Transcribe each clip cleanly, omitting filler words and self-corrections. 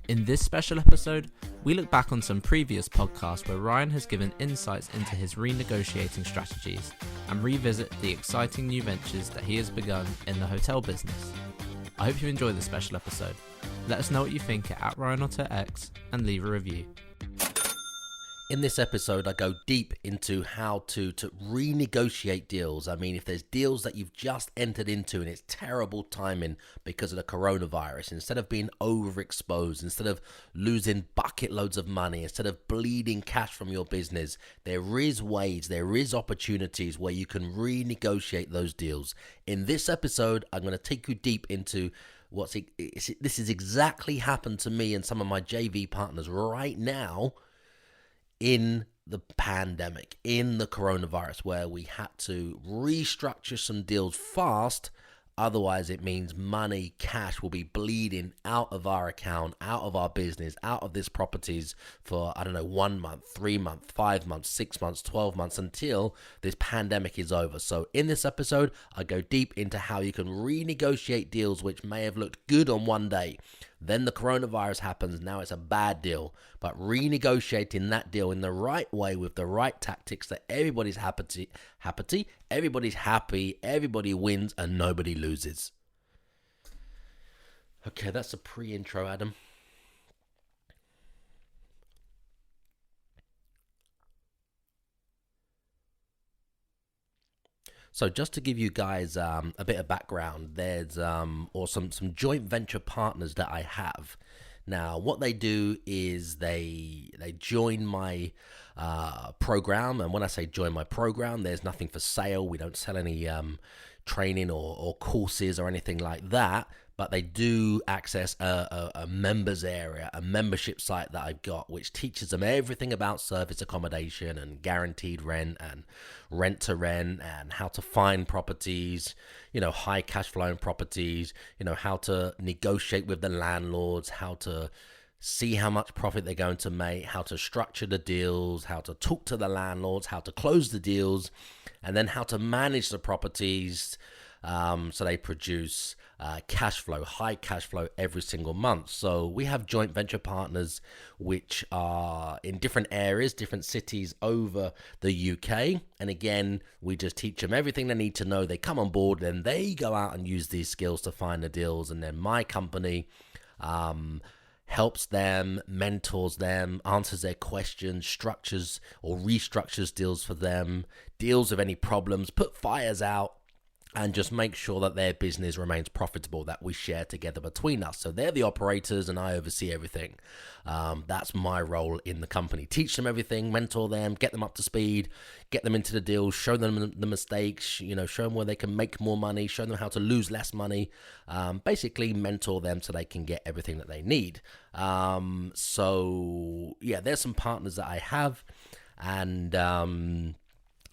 In this special episode, we look back on some previous podcasts where Ryan has given insights into his renegotiating strategies and revisit the exciting new ventures that he has begun in the hotel business. I hope you enjoy this special episode. Let us know what you think at RyanOtterX and leave a review. In this episode, I go deep into how to renegotiate deals. I mean, if there's deals that you've just entered into and it's terrible timing because of the coronavirus, instead of being overexposed, instead of losing bucket loads of money, instead of bleeding cash from your business, there is ways, there is opportunities where you can renegotiate those deals. In this episode, I'm going to take you deep into this is exactly happened to me and some of my JV partners right now in the pandemic, in the coronavirus, where we had to restructure some deals fast. Otherwise, it means money, cash will be bleeding out of our account, out of our business, out of these properties for, 1 month, 3 months, 5 months, 6 months, 12 months until this pandemic is over. So in this episode, I go deep into how you can renegotiate deals which may have looked good on one day. Then the coronavirus happens. Now it's a bad deal. But renegotiating that deal in the right way with the right tactics that everybody's happy, everybody's happy, everybody wins, and nobody loses. Okay, that's a pre-intro, Adam. So just to give you guys a bit of background, there's some joint venture partners that I have. Now, what they do is they join my program, and when I say join my program, there's nothing for sale. We don't sell any training or courses or anything like that. But they do access a members area, a membership site that I've got, which teaches them everything about service accommodation and guaranteed rent and rent to rent and how to find properties, high cash flowing properties, how to negotiate with the landlords, how to see how much profit they're going to make, how to structure the deals, how to talk to the landlords, how to close the deals, and then how to manage the properties so they produce cash flow, high cash flow every single month. So we have joint venture partners which are in different areas, different cities over the UK. And again, we just teach them everything they need to know. They come on board, then they go out and use these skills to find the deals. And then my company helps them, mentors them, answers their questions, structures or restructures deals for them, deals with any problems, put fires out, and just make sure that their business remains profitable, that we share together between us. So they're the operators and I oversee everything. That's my role in the company. Teach them everything, mentor them, get them up to speed, get them into the deals, show them the mistakes, show them where they can make more money, show them how to lose less money, basically mentor them so they can get everything that they need. There's some partners that I have, and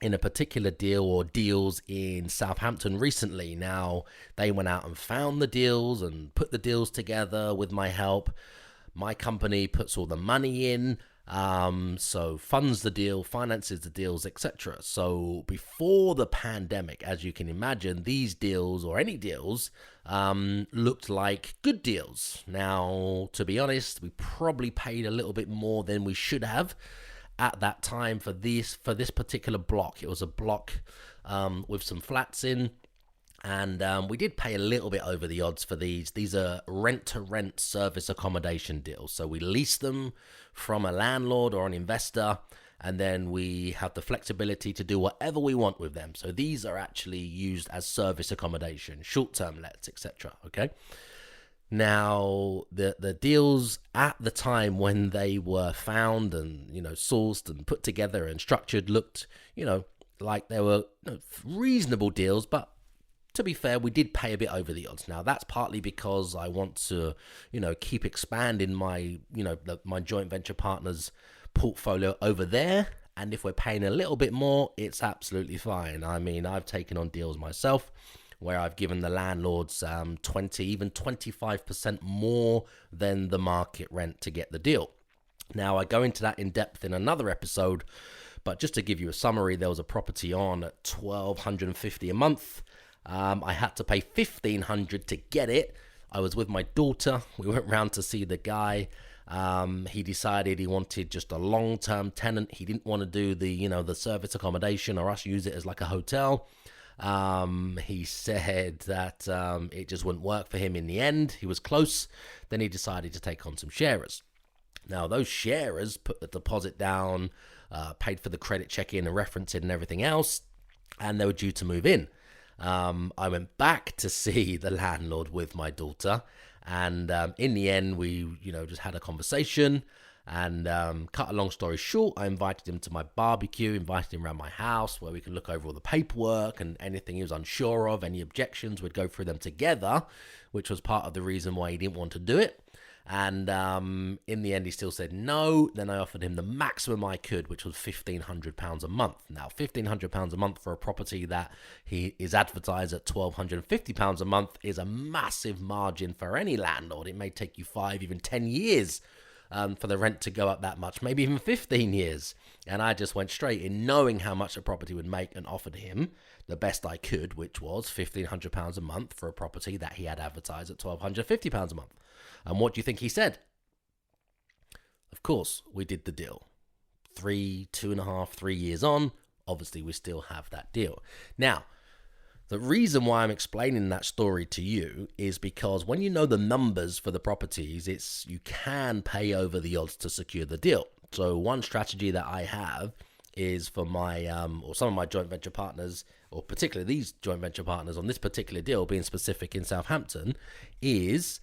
in a particular deal or deals in Southampton recently. Now, they went out and found the deals and put the deals together with my help. My company puts all the money in, so funds the deal, finances the deals, etc. So before the pandemic, as you can imagine, these deals or any deals looked like good deals. Now, to be honest, we probably paid a little bit more than we should have at that time for this particular block. It was a block with some flats in, and we did pay a little bit over the odds for these. These are rent-to-rent service accommodation deals. So we lease them from a landlord or an investor, and then we have the flexibility to do whatever we want with them. So these are actually used as service accommodation, short-term lets, etc. Okay. Now, the deals at the time when they were found and, sourced and put together and structured looked, like they were reasonable deals. But to be fair, we did pay a bit over the odds. Now, that's partly because I want to, keep expanding my, my joint venture partners' portfolio over there. And if we're paying a little bit more, it's absolutely fine. I mean, I've taken on deals myself where I've given the landlords 20, even 25% more than the market rent to get the deal. Now, I go into that in depth in another episode, but just to give you a summary, there was a property on at $1,250 a month. I had to pay $1,500 to get it. I was with my daughter. We went round to see the guy. He decided he wanted just a long-term tenant. He didn't want to do the service accommodation or us use it as like a hotel. He said that it just wouldn't work for him in the end. He was close. Then he decided to take on some sharers. Now, those sharers put the deposit down, paid for the credit check-in and referencing and everything else, and they were due to move in. I went back to see the landlord with my daughter, and in the end, we just had a conversation. And cut a long story short, I invited him to my barbecue, invited him around my house where we could look over all the paperwork and anything he was unsure of, any objections, we'd go through them together, which was part of the reason why he didn't want to do it. And in the end, he still said no. Then I offered him the maximum I could, which was £1,500 a month. Now, £1,500 a month for a property that he is advertised at £1,250 a month is a massive margin for any landlord. It may take you 5, even 10 years for the rent to go up that much, maybe even 15 years. And I just went straight in knowing how much a property would make and offered him the best I could, which was £1,500 a month for a property that he had advertised at £1,250 a month. And what do you think he said? Of course, we did the deal. 2.5, 3 years on, obviously we still have that deal. Now, the reason why I'm explaining that story to you is because when you know the numbers for the properties, you can pay over the odds to secure the deal. So one strategy that I have is for my or some of my joint venture partners, or particularly these joint venture partners on this particular deal, being specific in Southampton, is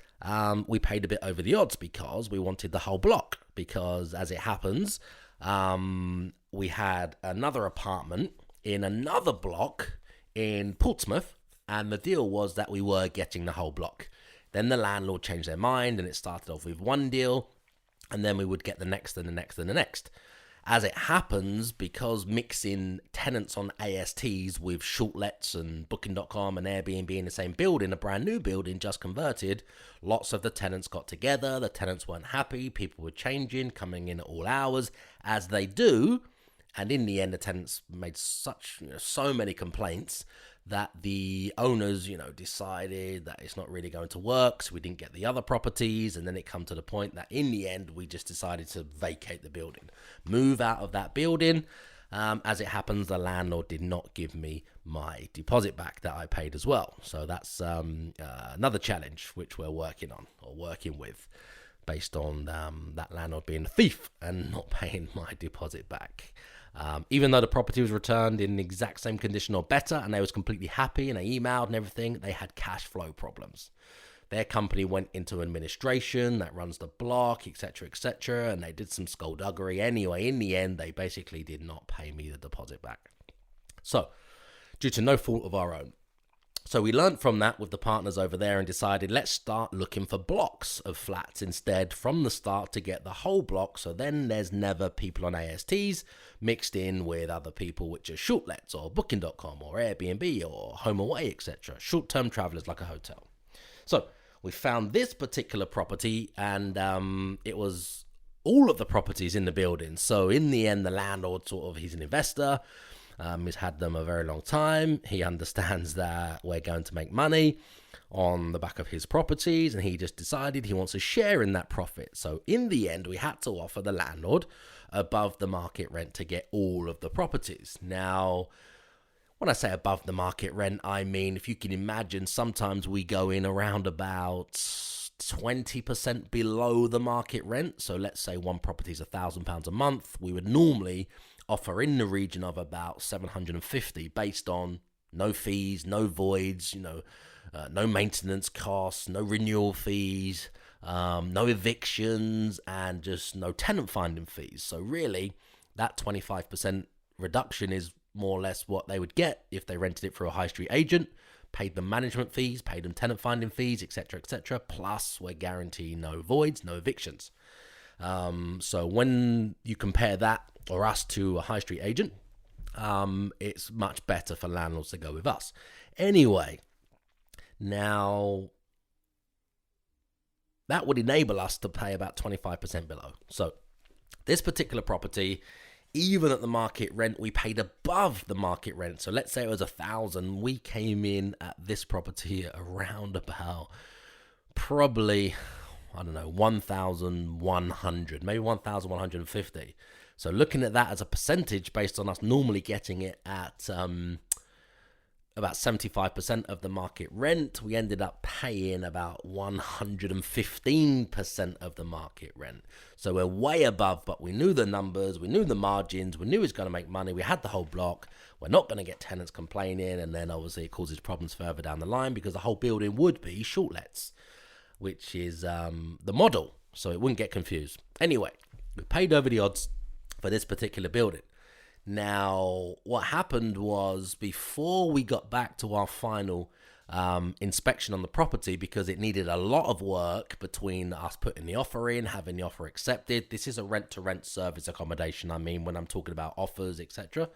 we paid a bit over the odds because we wanted the whole block. Because as it happens, we had another apartment in another block in Portsmouth, and the deal was that we were getting the whole block. Then the landlord changed their mind, and it started off with one deal, and then we would get the next and the next and the next. As it happens, because mixing tenants on ASTs with shortlets and Booking.com and Airbnb in the same building, a brand new building just converted, lots of the tenants got together. The tenants weren't happy. People were changing, coming in at all hours, as they do. And in the end, the tenants made so many complaints that the owners, decided that it's not really going to work. So we didn't get the other properties. And then it come to the point that in the end, we just decided to vacate the building, move out of that building. As it happens, the landlord did not give me my deposit back that I paid as well. So that's another challenge which we're working with, based on that landlord being a thief and not paying my deposit back. Even though the property was returned in the exact same condition or better, and they was completely happy, and they emailed and everything, they had cash flow problems. Their company went into administration that runs the block, etc., and they did some skullduggery. Anyway, in the end, they basically did not pay me the deposit back. So, due to no fault of our own. So we learned from that with the partners over there and decided, let's start looking for blocks of flats instead from the start to get the whole block. So then there's never people on ASTs mixed in with other people, which are shortlets or Booking.com or Airbnb or Home Away, etc. Short-term travelers like a hotel. So we found this particular property, and it was all of the properties in the building. So in the end, the landlord he's an investor. He's had them a very long time. He understands that we're going to make money on the back of his properties, and he just decided he wants a share in that profit. So in the end, we had to offer the landlord above the market rent to get all of the properties. Now, when I say above the market rent, I mean, if you can imagine, sometimes we go in around about 20% below the market rent. So let's say one property is £1,000 a month. We would normally offer in the region of about 750 based on no fees, no voids, no maintenance costs, no renewal fees, no evictions, and just no tenant finding fees. So really, that 25% reduction is more or less what they would get if they rented it through a high street agent, paid them management fees, paid them tenant finding fees, etc., plus we're guaranteeing no voids, no evictions. So when you compare that or us to a high street agent, it's much better for landlords to go with us. Anyway, now that would enable us to pay about 25% below. So this particular property, even at the market rent, we paid above the market rent. So let's say it was 1,000. We came in at this property around about probably, I don't know, 1,100, maybe 1,150. So looking at that as a percentage based on us normally getting it at about 75% of the market rent, we ended up paying about 115% of the market rent. So we're way above, but we knew the numbers, we knew the margins, we knew it was going to make money, we had the whole block. We're not going to get tenants complaining, and then obviously it causes problems further down the line because the whole building would be short lets, which is the model, so it wouldn't get confused. Anyway, we paid over the odds for this particular building. Now, what happened was before we got back to our final inspection on the property, because it needed a lot of work between us putting the offer in, having the offer accepted. This is a rent-to-rent service accommodation. I mean, when I'm talking about offers, etc.,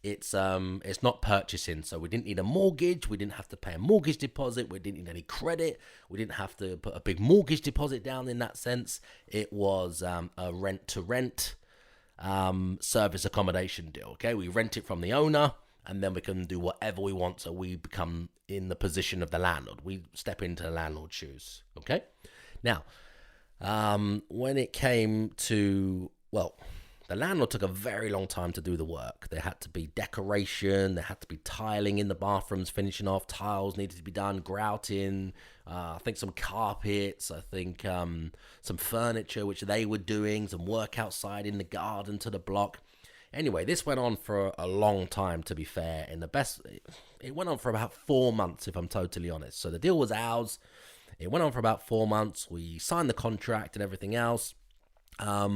it's not purchasing. So we didn't need a mortgage. We didn't have to pay a mortgage deposit. We didn't need any credit. We didn't have to put a big mortgage deposit down in that sense. It was a rent-to-rent service accommodation deal. Okay, we rent it from the owner, and then we can do whatever we want. So we become in the position of the landlord. We step into the landlord's shoes. Okay, now when it came to, well, the landlord took a very long time to do the work. There had to be decoration, there had to be tiling in the bathrooms, finishing off, tiles needed to be done, grouting, I think some carpets, I think some furniture, which they were doing, some work outside in the garden to the block. Anyway, this went on for a long time, to be fair. It went on for about 4 months, if I'm totally honest. So the deal was ours. It went on for about 4 months. We signed the contract and everything else,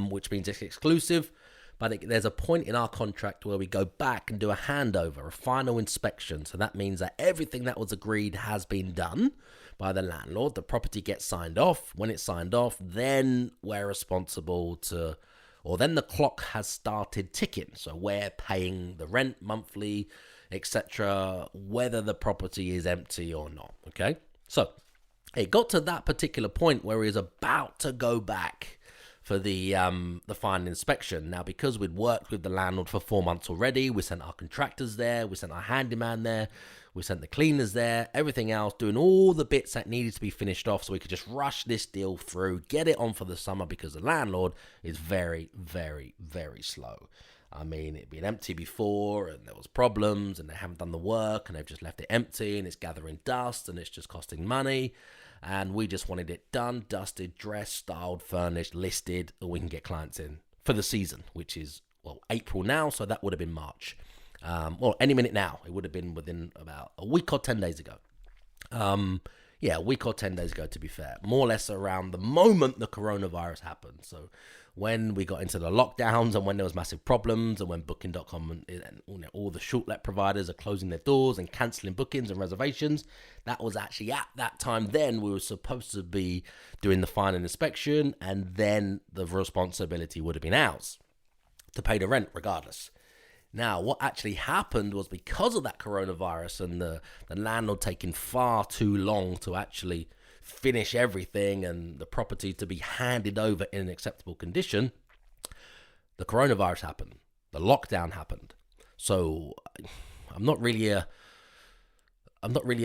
which means it's exclusive. But there's a point in our contract where we go back and do a handover, a final inspection. So that means that everything that was agreed has been done by the landlord. The property gets signed off. When it's signed off, then we're responsible to, or then the clock has started ticking. So we're paying the rent monthly, etc., whether the property is empty or not. Okay, so it got to that particular point where he was about to go back for the final inspection. Now, because we'd worked with the landlord for 4 months already, we sent our contractors there, we sent our handyman there, we sent the cleaners there, everything else, doing all the bits that needed to be finished off so we could just rush this deal through, get it on for the summer, because the landlord is very, very, very slow. I mean, it'd been empty before and there was problems and they haven't done the work and they've just left it empty and it's gathering dust and it's just costing money. And we just wanted it done, dusted, dressed, styled, furnished, listed, and we can get clients in for the season, which is, well, April now, so that would have been March. Or any minute now. It would have been within about a week or 10 days ago. A week or 10 days ago, to be fair. More or less around the moment the coronavirus happened. So when we got into the lockdowns and when there was massive problems and when Booking.com and all the short-let providers are closing their doors and cancelling bookings and reservations, that was actually at that time then we were supposed to be doing the final inspection, and then the responsibility would have been ours to pay the rent regardless. Now, what actually happened was because of that coronavirus and the landlord taking far too long to actually finish everything and the property to be handed over in an acceptable condition, the coronavirus happened. The lockdown happened. So I'm not really a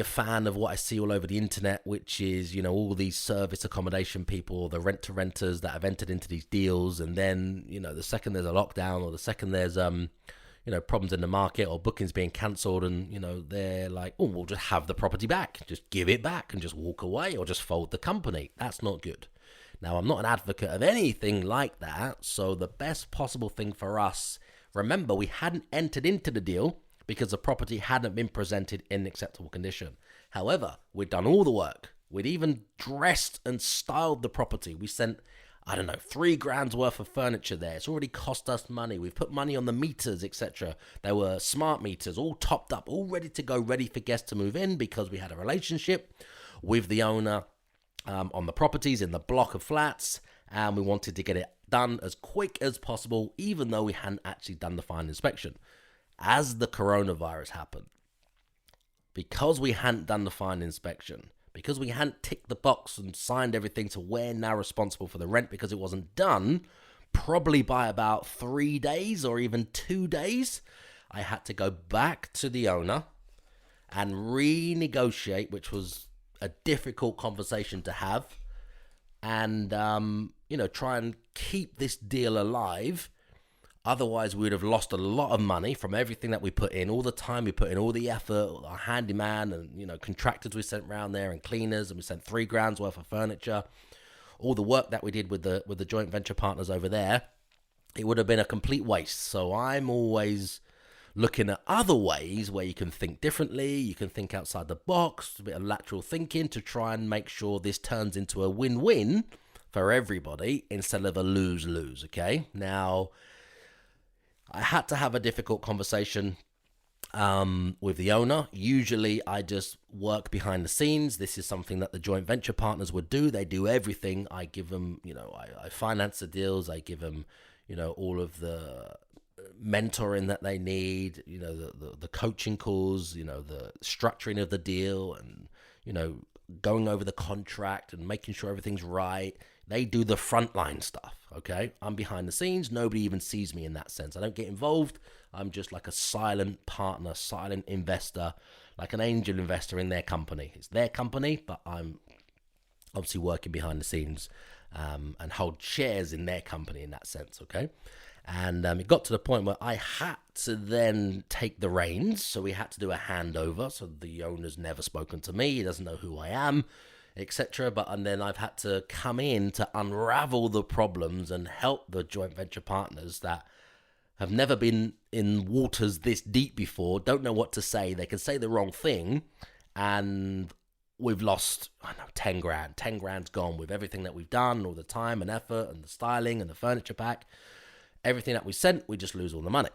fan of what I see all over the internet, which is, all these service accommodation people, the rent-to-renters that have entered into these deals, and then, the second there's a lockdown or the second there's problems in the market or bookings being cancelled, and they're like, oh, we'll just have the property back, just give it back and just walk away or just fold the company. That's not good. Now, I'm not an advocate of anything like that, so the best possible thing for us, remember, we hadn't entered into the deal because the property hadn't been presented in acceptable condition. However, we'd done all the work. We'd even dressed and styled the property. We sent, $3,000 worth of furniture there. It's already cost us money. We've put money on the meters, etc. There were smart meters, all topped up, all ready to go, ready for guests to move in because we had a relationship with the owner on the properties in the block of flats, and we wanted to get it done as quick as possible, even though we hadn't actually done the final inspection. As the coronavirus happened, because we hadn't done the final inspection, because we hadn't ticked the box and signed everything, so we're now responsible for the rent because it wasn't done, probably by about 3 days or even 2 days, I had to go back to the owner and renegotiate, which was a difficult conversation to have, and try and keep this deal alive. Otherwise, we would have lost a lot of money from everything that we put in, all the time we put in, all the effort, our handyman and contractors we sent around there, and cleaners, and we sent £3,000 worth of furniture, all the work that we did with the joint venture partners over there. It would have been a complete waste. So I'm always looking at other ways where you can think differently, you can think outside the box, a bit of lateral thinking to try and make sure this turns into a win-win for everybody instead of a lose-lose, okay? Now, I had to have a difficult conversation with the owner. Usually I just work behind the scenes. This is something that the joint venture partners would do. They do everything. I give them, I finance the deals. I give them, all of the mentoring that they need, the coaching calls, the structuring of the deal, and, going over the contract and making sure everything's right. They do the frontline stuff, okay? I'm behind the scenes. Nobody even sees me in that sense. I don't get involved. I'm just like a silent partner, silent investor, like an angel investor in their company. It's their company, but I'm obviously working behind the scenes and hold shares in their company in that sense, okay? And it got to the point where I had to then take the reins. So we had to do a handover. So the owner's never spoken to me. He doesn't know who I am, etc. And then I've had to come in to unravel the problems and help the joint venture partners that have never been in waters this deep before, don't know what to say. They can say the wrong thing, and we've lost, 10 grand. 10 grand's gone with everything that we've done, all the time and effort and the styling and the furniture pack. Everything that we sent, we just lose all the money.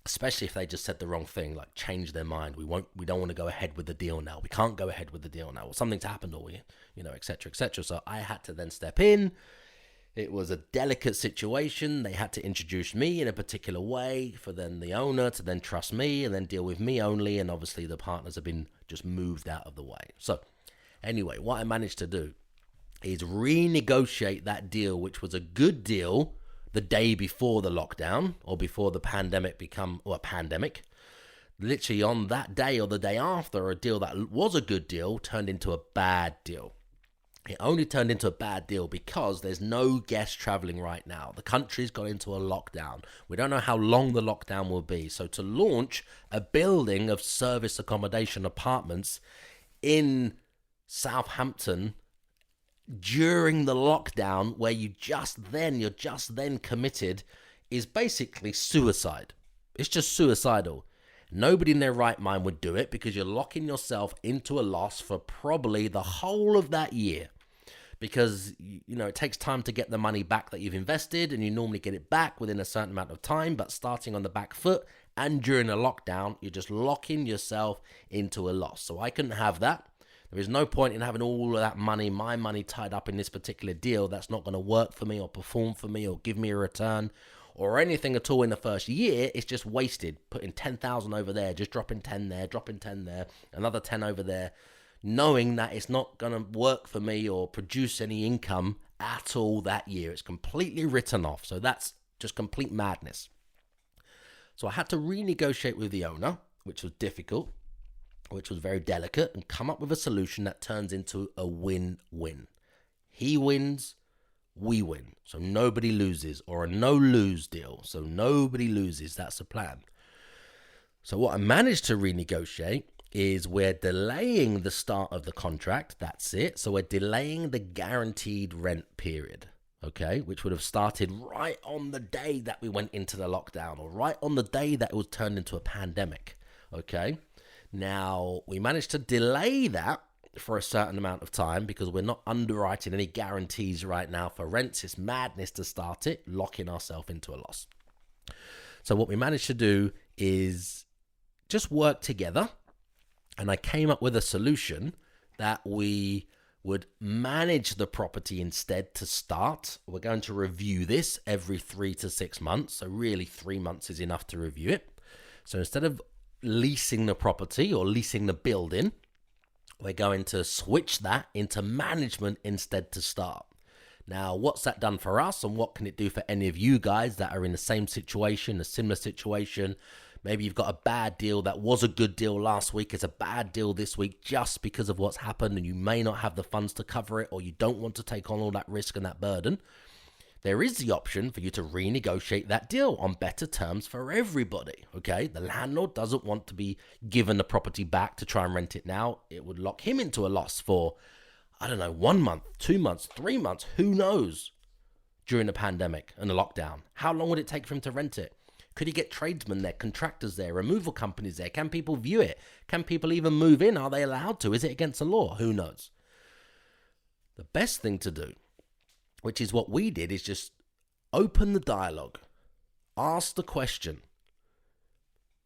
Especially if they just said the wrong thing, like change their mind. We don't want to go ahead with the deal now. We can't go ahead with the deal now. Or something's happened, or et cetera, et cetera. So I had to then step in. It was a delicate situation. They had to introduce me in a particular way for then the owner to then trust me and then deal with me only. And obviously the partners have been just moved out of the way. So anyway, what I managed to do is renegotiate that deal, which was a good deal the day before the lockdown or before the pandemic pandemic. Literally on that day or the day after, a deal that was a good deal turned into a bad deal. It only turned into a bad deal because there's no guests traveling right now. The country's gone into a lockdown. We don't know how long the lockdown will be. So to launch a building of service accommodation apartments in Southampton during the lockdown, where you're just then committed, is basically suicide. It's just suicidal. Nobody in their right mind would do it because you're locking yourself into a loss for probably the whole of that year. Because, it takes time to get the money back that you've invested, and you normally get it back within a certain amount of time. But starting on the back foot and during a lockdown, you're just locking yourself into a loss. So I couldn't have that. There is no point in having all of that money, my money, tied up in this particular deal that's not going to work for me or perform for me or give me a return or anything at all in the first year. It's just wasted. Putting 10,000 over there, just dropping 10 there, dropping 10 there, another 10 over there, knowing that it's not going to work for me or produce any income at all that year. It's completely written off. So that's just complete madness. So I had to renegotiate with the owner, which was difficult, which was very delicate, and come up with a solution that turns into a win-win. He wins, we win. So nobody loses, or a no-lose deal. So nobody loses. That's the plan. So what I managed to renegotiate is we're delaying the start of the contract. That's it. So we're delaying the guaranteed rent period, okay, which would have started right on the day that we went into the lockdown, or right on the day that it was turned into a pandemic, okay? Now, we managed to delay that for a certain amount of time because we're not underwriting any guarantees right now for rents. It's madness to start it, locking ourselves into a loss. So what we managed to do is just work together, and I came up with a solution that we would manage the property instead to start. We're going to review this every 3 to 6 months. So really 3 months is enough to review it. So instead of leasing the property or leasing the building, we're going to switch that into management instead to start. Now, what's that done for us, and what can it do for any of you guys that are in the same situation, a similar situation, Maybe you've got a bad deal that was a good deal last week. It's a bad deal this week just because of what's happened, and you may not have the funds to cover it, or you don't want to take on all that risk and that burden. There is the option for you to renegotiate that deal on better terms for everybody, okay? The landlord doesn't want to be given the property back to try and rent it now. It would lock him into a loss for, 1 month, 2 months, 3 months, who knows, during the pandemic and the lockdown. How long would it take for him to rent it? Could he get tradesmen there, contractors there, removal companies there? Can people view it? Can people even move in? Are they allowed to? Is it against the law? Who knows? The best thing to do, which is what we did, is just open the dialogue, ask the question,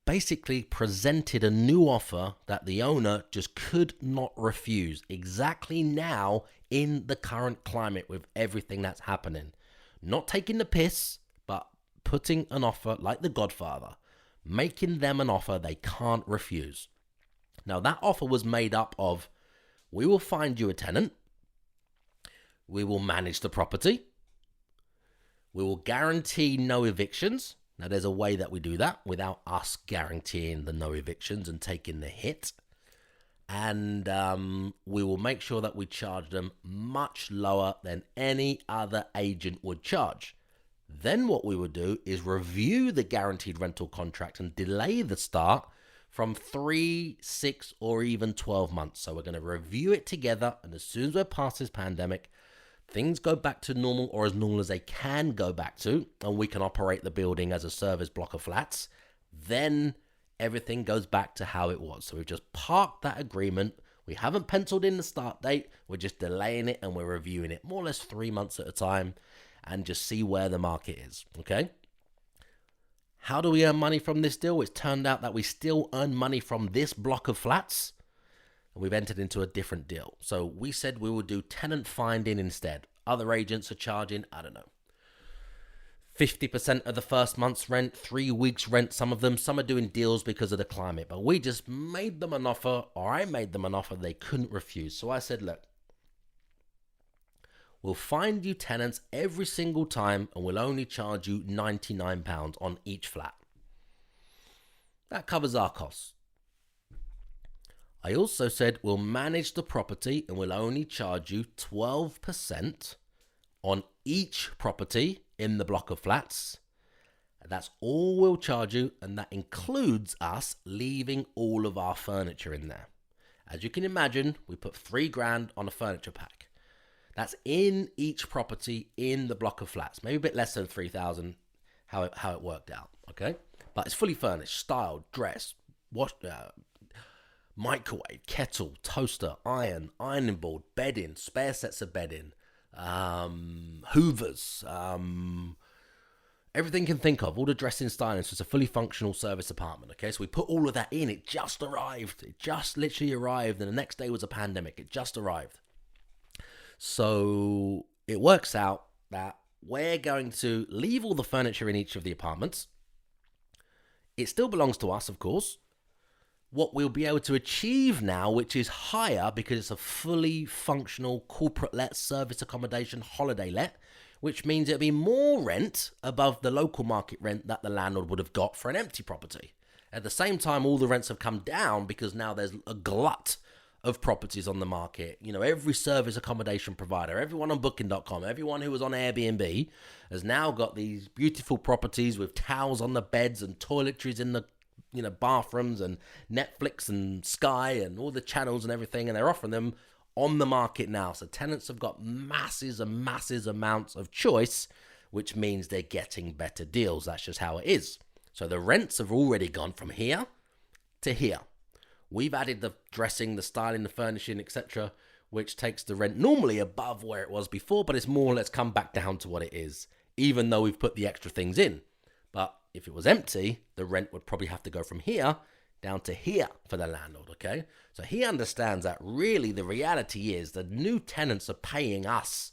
basically presented a new offer that the owner just could not refuse exactly now in the current climate with everything that's happening. Not taking the piss, but putting an offer like the Godfather, making them an offer they can't refuse. Now, that offer was made up of, we will find you a tenant, we will manage the property, we will guarantee no evictions. Now, there's a way that we do that without us guaranteeing the no evictions and taking the hit. And we will make sure that we charge them much lower than any other agent would charge. Then what we would do is review the guaranteed rental contract and delay the start from 3, 6, or even 12 months. So we're going to review it together, and as soon as we're past this pandemic, things go back to normal, or as normal as they can go back to, and we can operate the building as a service block of flats, then everything goes back to how it was. So we've just parked that agreement. We haven't penciled in the start date. We're just delaying it, and we're reviewing it more or less 3 months at a time and just see where the market is, okay? How do we earn money from this deal? It's turned out that we still earn money from this block of flats, and we've entered into a different deal. So we said we would do tenant finding instead. Other agents are charging, 50% of the first month's rent, 3 weeks rent, some of them. Some are doing deals because of the climate. But we just made them an offer, or I made them an offer they couldn't refuse. So I said, look, we'll find you tenants every single time, and we'll only charge you £99 on each flat. That covers our costs. I also said we'll manage the property, and we'll only charge you 12% on each property in the block of flats. That's all we'll charge you, and that includes us leaving all of our furniture in there. As you can imagine, we put £3,000 on a furniture pack. That's in each property in the block of flats. Maybe a bit less than 3,000, how it worked out, okay? But it's fully furnished, styled, dressed, washed, microwave, kettle, toaster, ironing board, bedding, spare sets of bedding, hoovers, everything you can think of, all the dressing, styling. So it's a fully functional service apartment, okay? So we put all of that in. It just arrived. It just literally arrived, and the next day was a pandemic. It just arrived. So it works out that we're going to leave all the furniture in each of the apartments. It still belongs to us, of course. What we'll be able to achieve now, which is higher because it's a fully functional corporate let, service accommodation, holiday let, which means it'll be more rent above the local market rent that the landlord would have got for an empty property. At the same time, all the rents have come down because now there's a glut of properties on the market. You know, every service accommodation provider, everyone on booking.com, everyone who was on Airbnb has now got these beautiful properties with towels on the beds and toiletries in the, bathrooms, and Netflix and Sky and all the channels and everything, and they're offering them on the market now. So tenants have got masses and masses amounts of choice, which means they're getting better deals. That's just how it is. So the rents have already gone from here to here. We've added the dressing, the styling, the furnishing, etc., which takes the rent normally above where it was before, but it's more or less come back down to what it is, even though we've put the extra things in. But if it was empty, the rent would probably have to go from here down to here for the landlord, okay? So he understands that really the reality is the new tenants are paying us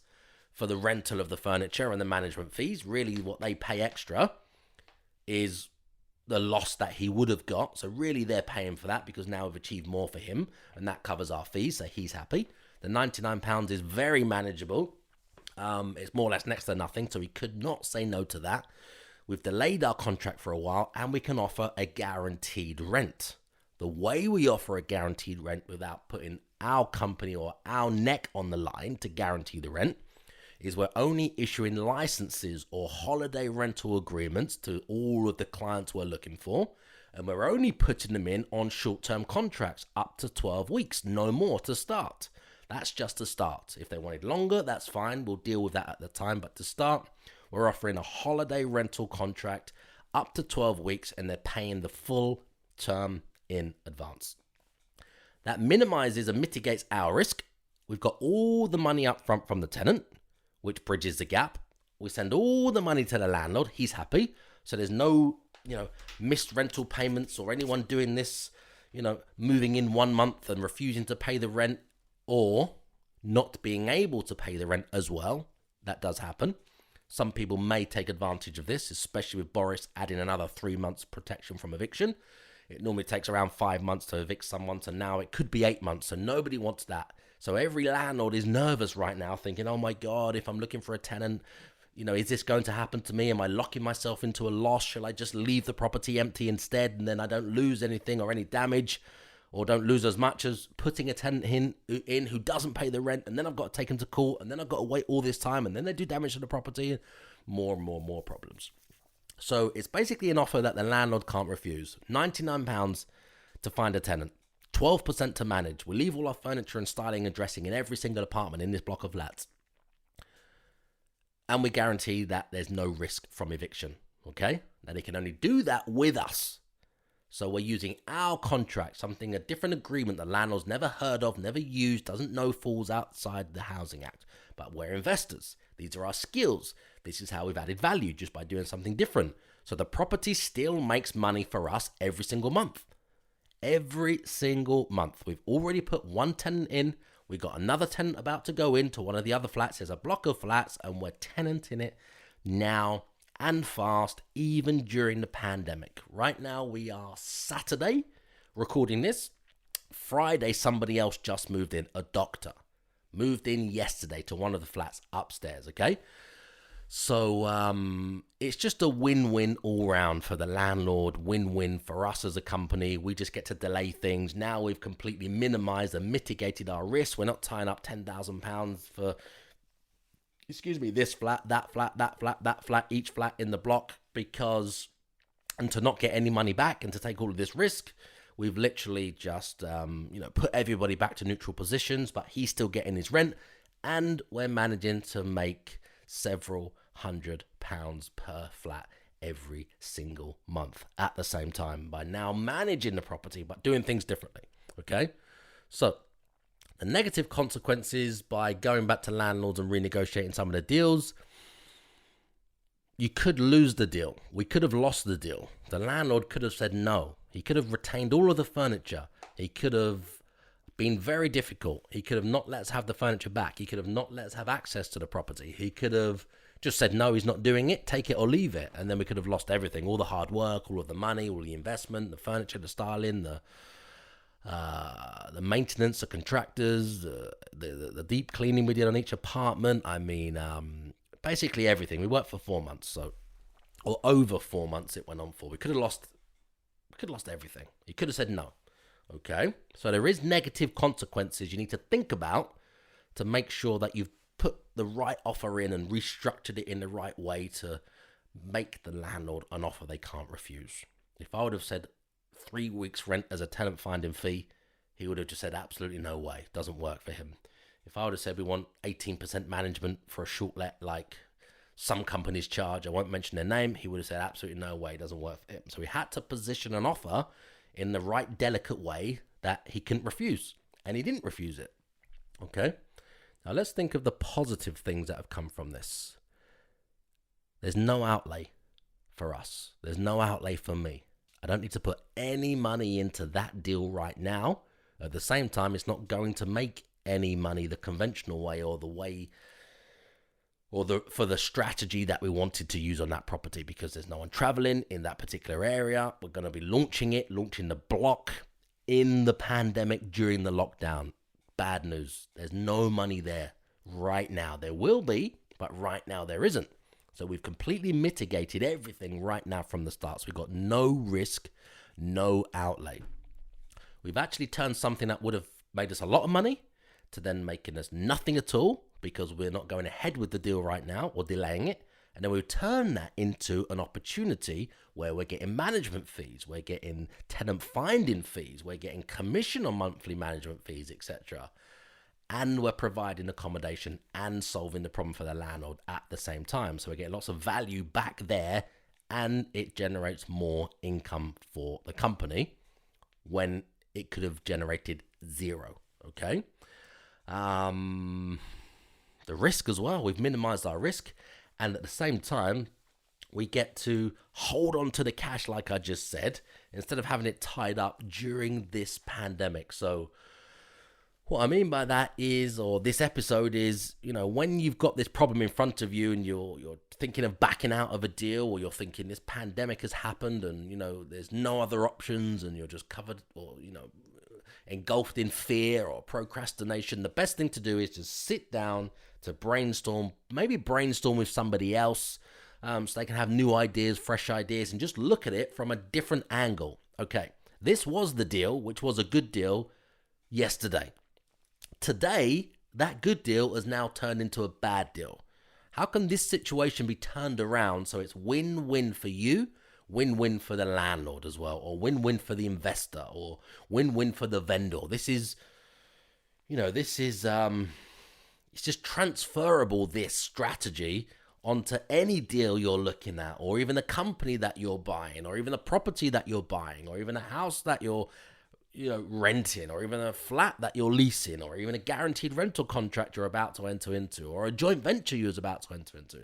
for the rental of the furniture and the management fees. Really what they pay extra is the loss that he would have got. So really they're paying for that because now we've achieved more for him, and that covers our fees, so he's happy. The £99 is very manageable. It's more or less next to nothing, so he could not say no to that. We've delayed our contract for a while, and we can offer a guaranteed rent. The way we offer a guaranteed rent without putting our company or our neck on the line to guarantee the rent is we're only issuing licenses or holiday rental agreements to all of the clients we're looking for. And we're only putting them in on short-term contracts up to 12 weeks, no more to start. That's just to start. If they wanted longer, that's fine. We'll deal with that at the time. But to start, we're offering a holiday rental contract up to 12 weeks, and they're paying the full term in advance. That minimizes and mitigates our risk. We've got all the money up front from the tenant, which bridges the gap. We send all the money to the landlord. He's happy. So there's no, missed rental payments or anyone doing this, moving in 1 month and refusing to pay the rent or not being able to pay the rent as well. That does happen. Some people may take advantage of this, especially with Boris adding another 3 months protection from eviction. It normally takes around 5 months to evict someone, so now it could be 8 months, so nobody wants that. So every landlord is nervous right now, thinking, oh my God, if I'm looking for a tenant, is this going to happen to me? Am I locking myself into a loss? Shall I just leave the property empty instead, and then I don't lose anything or any damage, or don't lose as much as putting a tenant in who doesn't pay the rent, and then I've got to take him to court, and then I've got to wait all this time, and then they do damage to the property, and more problems. So it's basically an offer that the landlord can't refuse. £99 to find a tenant, 12% to manage. We leave all our furniture and styling and dressing in every single apartment in this block of flats. And we guarantee that there's no risk from eviction, okay? Now they can only do that with us. So we're using our contract, a different agreement the landlord's never heard of, never used, doesn't know falls outside the Housing Act. But we're investors. These are our skills. This is how we've added value just by doing something different. So the property still makes money for us every single month. Every single month. We've already put one tenant in. We've got another tenant about to go into one of the other flats. There's a block of flats and we're tenanting it now and fast, even during the pandemic. Right now we are Saturday recording this. Friday, somebody else just moved in, a doctor. Moved in yesterday to one of the flats upstairs, okay? So it's just a win-win all round for the landlord, win-win for us as a company. We just get to delay things. Now we've completely minimized and mitigated our risk. We're not tying up £10,000 for, this flat, that flat, that flat, that flat, each flat in the block and to not get any money back and to take all of this risk. We've literally just, put everybody back to neutral positions, but he's still getting his rent, and we're managing to make several £100s per flat every single month at the same time by now managing the property, but doing things differently. Okay, so the negative consequences by going back to landlords and renegotiating some of the deals. You could lose the deal. We could have lost the deal. The landlord could have said no. He could have retained all of the furniture. He could have been very difficult. He could have not let us have the furniture back. He could have not let us have access to the property. He could have just said, no, he's not doing it. Take it or leave it. And then we could have lost everything. All the hard work, all of the money, all the investment, the furniture, the styling, the maintenance, the contractors, the deep cleaning we did on each apartment. I mean, basically everything. We worked for 4 months, or over 4 months it went on for. We could have lost everything. He could have said no. Okay, so there is negative consequences you need to think about to make sure that you've put the right offer in and restructured it in the right way to make the landlord an offer they can't refuse. If I would have said 3 weeks rent as a tenant finding fee, he would have just said absolutely no way. Doesn't work for him. If I would have said we want 18% management for a short let like some companies charge, I won't mention their name, he would have said absolutely no way. Doesn't work for him. So we had to position an offer in the right delicate way that he couldn't refuse. And he didn't refuse it. Okay? Now let's think of the positive things that have come from this. There's no outlay for us. There's no outlay for me. I don't need to put any money into that deal right now. At the same time, it's not going to make any money the conventional way or the way for the strategy that we wanted to use on that property because there's no one traveling in that particular area. We're going to be launching the block in the pandemic during the lockdown. Bad news. There's no money there right now. There will be, but right now there isn't. So we've completely mitigated everything right now from the start. So we've got no risk, no outlay. We've actually turned something that would have made us a lot of money to then making us nothing at all because we're not going ahead with the deal right now or delaying it. And then we turn that into an opportunity where we're getting management fees, we're getting tenant finding fees, we're getting commission on monthly management fees, etc. And we're providing accommodation and solving the problem for the landlord at the same time. So we're getting lots of value back there, and it generates more income for the company when it could have generated zero, okay? The risk as well, we've minimized our risk, and at the same time, we get to hold on to the cash like I just said, instead of having it tied up during this pandemic. So what I mean by that is, or this episode is, when you've got this problem in front of you and you're thinking of backing out of a deal, or you're thinking this pandemic has happened and, there's no other options and you're just covered or, engulfed in fear or procrastination, the best thing to do is to sit down, to brainstorm, maybe brainstorm with somebody else so they can have new ideas, fresh ideas, and just look at it from a different angle. Okay, this was the deal, which was a good deal yesterday. Today, that good deal has now turned into a bad deal. How can this situation be turned around so it's win-win for you, win-win for the landlord as well, or win-win for the investor, or win-win for the vendor? This is, it's just transferable, this strategy, onto any deal you're looking at, or even a company that you're buying, or even a property that you're buying, or even a house that you're renting, or even a flat that you're leasing, or even a guaranteed rental contract you're about to enter into, or a joint venture you're about to enter into.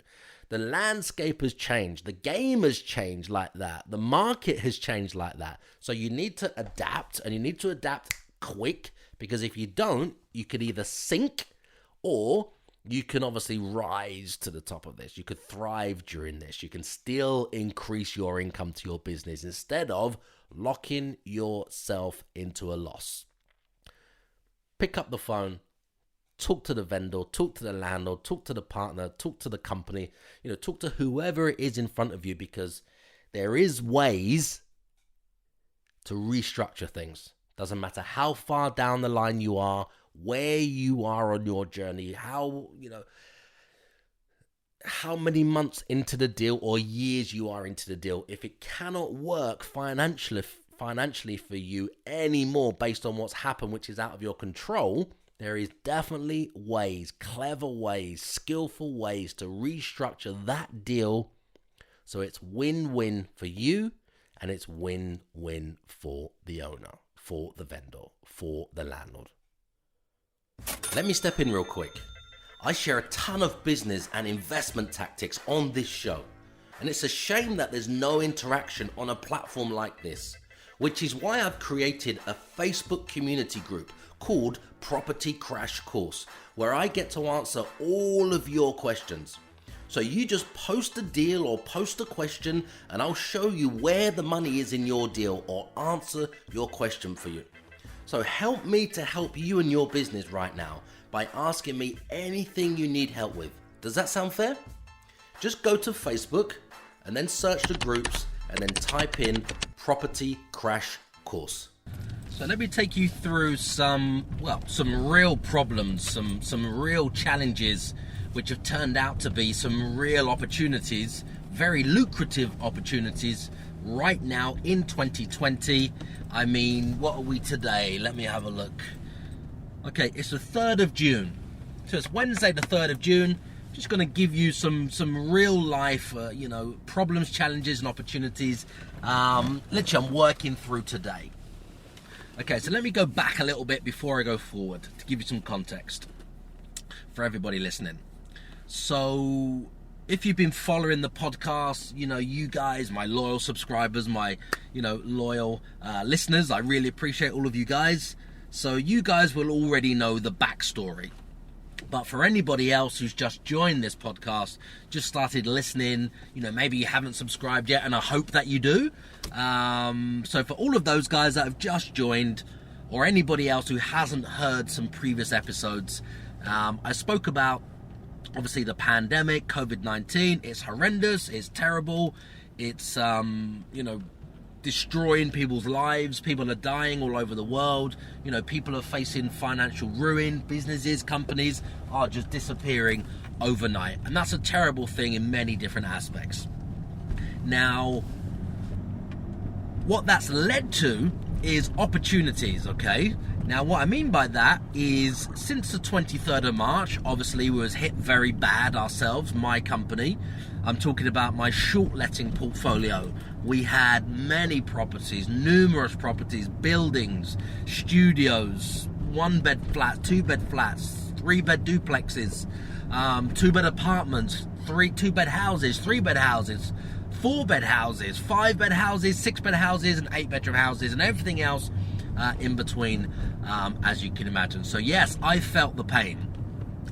The landscape has changed. The game has changed like that. The market has changed like that. So you need to adapt, and you need to adapt quick, because if you don't, you could either sink, or you can obviously rise to the top of this. You could thrive during this. You can still increase your income to your business instead of locking yourself into a loss. Pick up the phone, talk to the vendor, talk to the landlord, talk to the partner, talk to the company, talk to whoever it is in front of you, because there is ways to restructure things. Doesn't matter how far down the line you are, where you are on your journey, how many months into the deal or years you are into the deal. If it cannot work financially for you anymore based on what's happened, which is out of your control, there is definitely ways, clever ways, skillful ways to restructure that deal so it's win-win for you and it's win-win for the owner, for the vendor, for the landlord. Let me step in real quick. I share a ton of business and investment tactics on this show, and it's a shame that there's no interaction on a platform like this, which is why I've created a Facebook community group called Property Crash Course, where I get to answer all of your questions. So you just post a deal or post a question, and I'll show you where the money is in your deal or answer your question for you. So help me to help you in your business right now by asking me anything you need help with. Does that sound fair? Just go to Facebook and then search the groups and then type in Property Crash Course. So let me take you through some real problems, some real challenges which have turned out to be some real opportunities, very lucrative opportunities right now in 2020. I mean, what are we today? Let me have a look. Okay, it's the 3rd of June. So it's Wednesday the 3rd of June. Just going to give you some real life, problems, challenges and opportunities literally I'm working through today. Okay, so let me go back a little bit before I go forward to give you some context for everybody listening. So if you've been following the podcast, you guys, my loyal subscribers, my, loyal listeners, I really appreciate all of you guys. So you guys will already know the backstory. But for anybody else who's just joined this podcast, just started listening, maybe you haven't subscribed yet, and I hope that you do. So for all of those guys that have just joined, or anybody else who hasn't heard some previous episodes, I spoke about obviously the pandemic, COVID-19, it's horrendous, it's terrible, it's, destroying people's lives. People are dying all over the world. People are facing financial ruin. Businesses, companies are just disappearing overnight. And that's a terrible thing in many different aspects. Now, what that's led to is opportunities, okay? Now, what I mean by that is since the 23rd of March, obviously we was hit very bad ourselves, my company. I'm talking about my short letting portfolio. We had many properties, numerous properties, buildings, studios, 1-bed flats, 2-bed flats, 3-bed duplexes, 2-bed apartments, 2-bed houses, 3-bed houses, 4-bed houses, 5-bed houses, 6-bed houses, and 8-bedroom houses, and everything else in between, as you can imagine. So yes, I felt the pain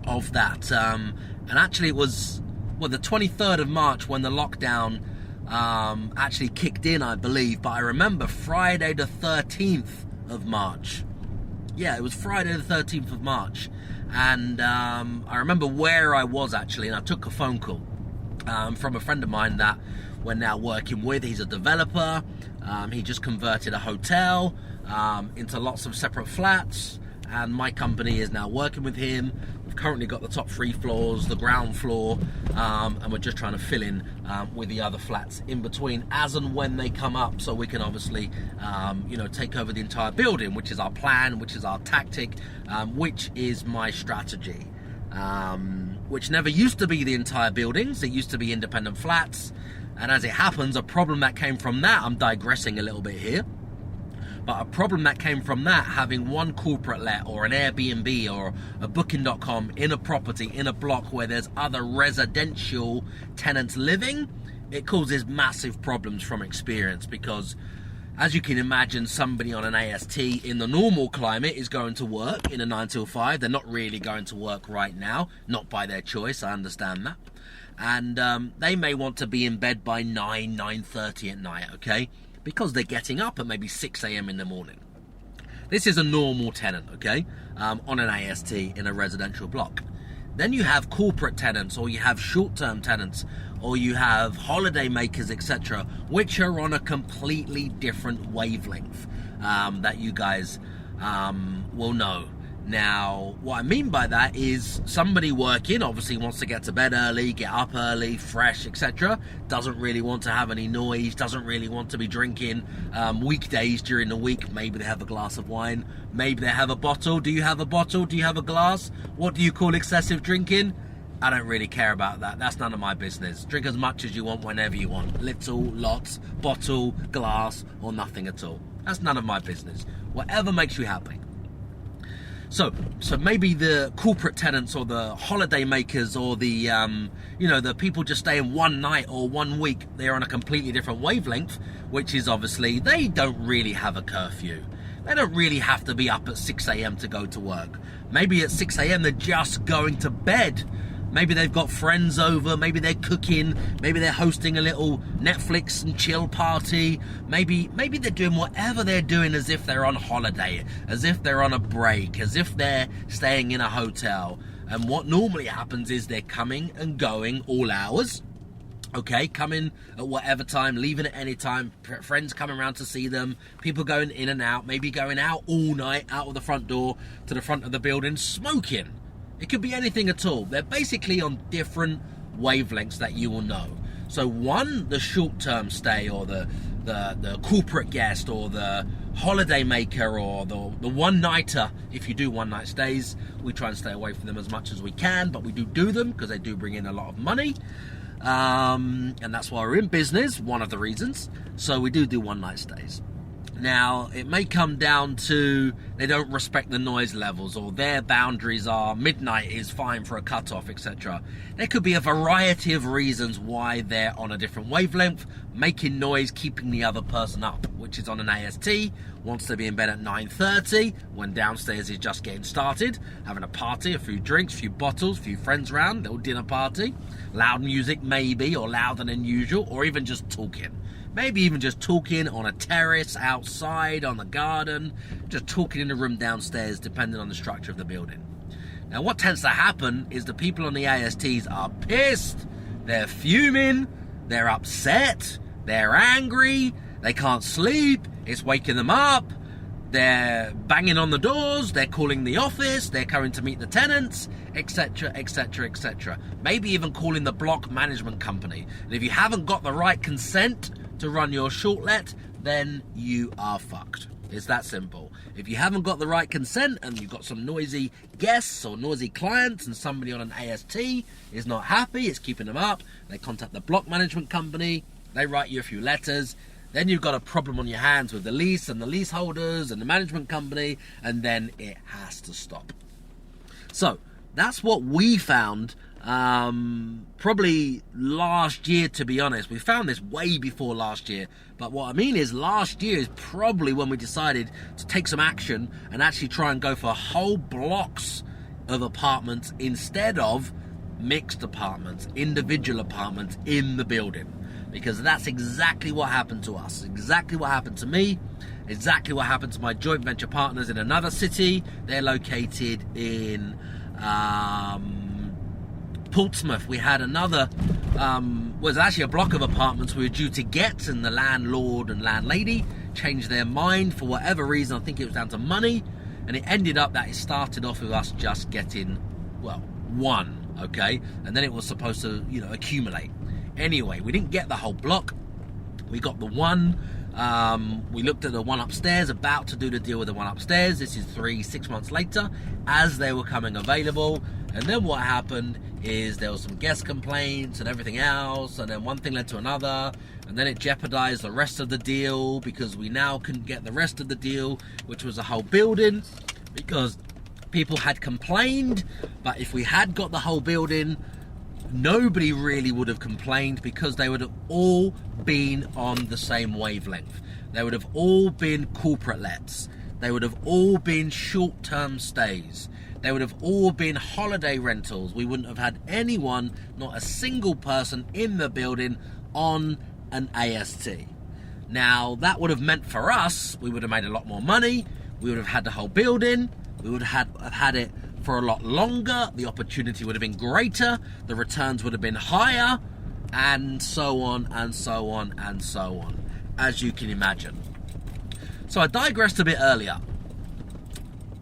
of that. And actually it was, the 23rd of March when the lockdown actually kicked in, I believe. But I remember Friday the 13th of March. Yeah, it was Friday the 13th of March. And I remember where I was actually, and I took a phone call from a friend of mine that we're now working with. He's a developer. He just converted a hotel into lots of separate flats, and my company is now working with him. We've currently got the top 3 floors, the ground floor, and we're just trying to fill in with the other flats in between as and when they come up, so we can obviously take over the entire building, which is our plan, which is our tactic, which is my strategy, which never used to be the entire buildings. It used to be independent flats. And as it happens, a problem that came from that, I'm digressing a little bit here, but a problem that came from that, having one corporate let or an Airbnb or a booking.com in a property, in a block where there's other residential tenants living, it causes massive problems from experience, because as you can imagine, somebody on an AST in the normal climate is going to work in a 9 till 5. They're not really going to work right now, not by their choice, I understand that. And they may want to be in bed by 9:30 at night, okay? Because they're getting up at maybe 6 a.m. in the morning. This is a normal tenant, okay? On an AST in a residential block. Then you have corporate tenants, or you have short-term tenants, or you have holiday makers, etc., which are on a completely different wavelength that you guys will know. Now, what I mean by that is somebody working obviously wants to get to bed early, get up early, fresh, etc. Doesn't really want to have any noise, doesn't really want to be drinking weekdays during the week. Maybe they have a glass of wine, maybe they have a bottle. Do you have a bottle? Do you have a glass? What do you call excessive drinking? I don't really care about that. That's none of my business. Drink as much as you want whenever you want. Little, lots, bottle, glass, or nothing at all. That's none of my business. Whatever makes you happy. So maybe the corporate tenants or the holiday makers or the, the people just staying one night or 1 week, they're on a completely different wavelength, which is obviously they don't really have a curfew. They don't really have to be up at 6 a.m. to go to work. Maybe at 6 a.m. they're just going to bed. Maybe they've got friends over, maybe they're cooking, maybe they're hosting a little Netflix and chill party, maybe they're doing whatever they're doing as if they're on holiday, as if they're on a break, as if they're staying in a hotel. And what normally happens is they're coming and going all hours, okay, coming at whatever time, leaving at any time, friends coming around to see them, people going in and out, maybe going out all night, out of the front door to the front of the building, smoking. It could be anything at all. They're basically on different wavelengths that you will know. So one, the short-term stay, or the corporate guest, or the holiday maker, or the one-nighter. If you do one-night stays, we try and stay away from them as much as we can, but we do them because they do bring in a lot of money. And that's why we're in business, one of the reasons. So we do one-night stays. Now, it may come down to they don't respect the noise levels, or their boundaries are midnight is fine for a cutoff, etc. There could be a variety of reasons why they're on a different wavelength, making noise, keeping the other person up, which is on an AST, wants to be in bed at 9:30, when downstairs is just getting started, having a party, a few drinks, a few bottles, a few friends around, little dinner party, loud music maybe, or louder than usual, or even just talking. Maybe even just talking on a terrace, outside, on the garden, just talking in the room downstairs, depending on the structure of the building. And what tends to happen is the people on the ASTs are pissed, they're fuming, they're upset, they're angry, they can't sleep, it's waking them up, they're banging on the doors, they're calling the office, they're coming to meet the tenants, etc, etc, etc. Maybe even calling the block management company. And if you haven't got the right consent to run your shortlet, then you are fucked. It's that simple. If you haven't got the right consent and you've got some noisy guests or noisy clients and somebody on an AST is not happy, it's keeping them up, they contact the block management company, they write you a few letters, then you've got a problem on your hands with the lease and the leaseholders and the management company, and then it has to stop. So that's what we found probably last year, to be honest. We found this way before last year, but what I mean is last year is probably when we decided to take some action and actually try and go for whole blocks of apartments instead of mixed apartments, individual apartments in the building. Because that's exactly what happened to us, exactly what happened to me, exactly what happened to my joint venture partners in another city. They're located in Portsmouth. We had another, was actually a block of apartments we were due to get, and the landlord and landlady changed their mind for whatever reason. I think it was down to money, and it ended up that it started off with us just getting, well, one, okay? And then it was supposed to, accumulate. Anyway, we didn't get the whole block. We got the one. We looked at the one upstairs, about to do the deal with the one upstairs. This is 6 months later, as they were coming available. And then what happened is there was some guest complaints and everything else, and then one thing led to another, and then it jeopardized the rest of the deal because we now couldn't get the rest of the deal, which was a whole building, because people had complained. But if we had got the whole building, nobody really would have complained, because they would have all been on the same wavelength. They would have all been corporate lets. They would have all been short-term stays. They would have all been holiday rentals. We wouldn't have had anyone, not a single person in the building on an AST. Now, that would have meant for us, we would have made a lot more money. We would have had the whole building. We would have had it for a lot longer. The opportunity would have been greater. The returns would have been higher, and so on and so on and so on, as you can imagine. So I digressed a bit earlier.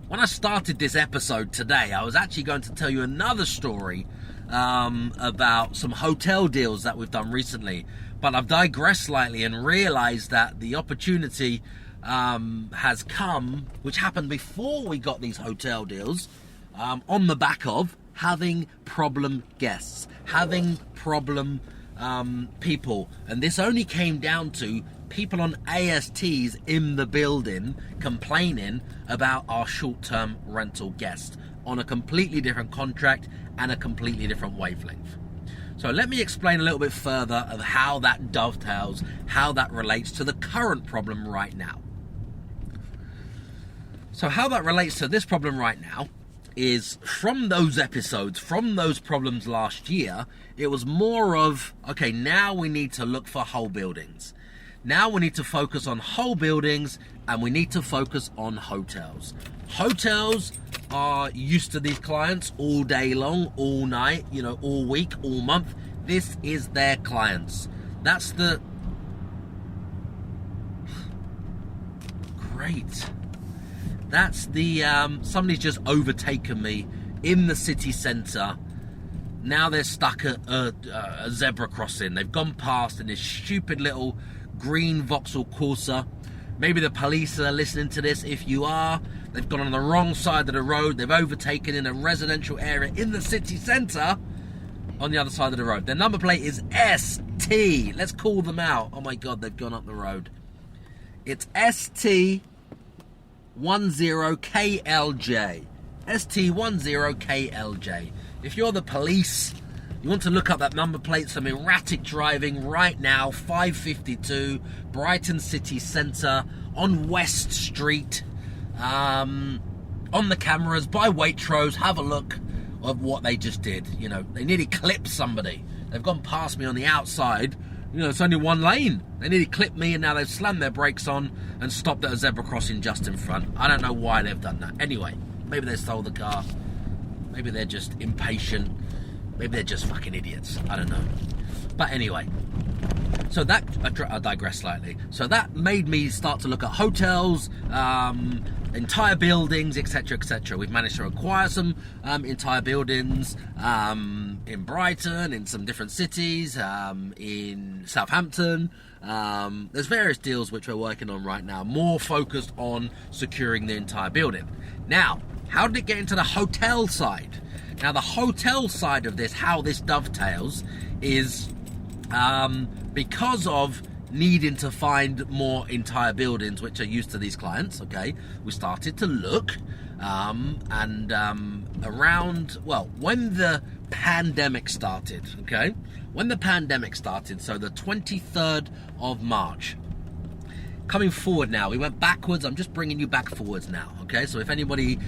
When I started this episode today, I was actually going to tell you another story about some hotel deals that we've done recently, but I've digressed slightly and realized that the opportunity has come, which happened before we got these hotel deals, on the back of having problem guests, having problem people. And this only came down to people on ASTs in the building complaining about our short-term rental guests on a completely different contract and a completely different wavelength. So let me explain a little bit further of how that dovetails, how that relates to the current problem right now. So how that relates to this problem right now is, from those episodes, from those problems last year, it was more of, okay, now we need to look for whole buildings. Now we need to focus on whole buildings, and we need to focus on hotels. Hotels are used to these clients all day long, all night, all week, all month. This is their clients. That's the... Great. That's the... somebody's just overtaken me in the city centre. Now they're stuck at a zebra crossing. They've gone past in this stupid little green Vauxhall Corsa. Maybe the police are listening to this. If you are, they've gone on the wrong side of the road. They've overtaken in a residential area in the city centre on the other side of the road. Their number plate is ST. Let's call them out. Oh my God, they've gone up the road. It's ST10KLJ. ST10KLJ. If you're the police, you want to look up that number plate, some erratic driving right now, 552 Brighton City Centre on West Street. On the cameras by Waitrose, have a look of what they just did. They nearly clipped somebody. They've gone past me on the outside. It's only one lane. They nearly clipped me, and now they've slammed their brakes on and stopped at a zebra crossing just in front. I don't know why they've done that. Anyway, maybe they stole the car. Maybe they're just impatient. Maybe they're just fucking idiots. I don't know. But anyway, so that, I digress slightly. So that made me start to look at hotels, entire buildings, etc., etc. We've managed to acquire some entire buildings in Brighton, in some different cities, in Southampton. There's various deals which we're working on right now, more focused on securing the entire building. Now, how did it get into the hotel side? Now, the hotel side of this, how this dovetails, is because of needing to find more entire buildings which are used to these clients, okay, we started to look around, well, when the pandemic started, okay, when the pandemic started, so the 23rd of March, coming forward now, we went backwards. I'm just bringing you back forwards now, okay? So if anybody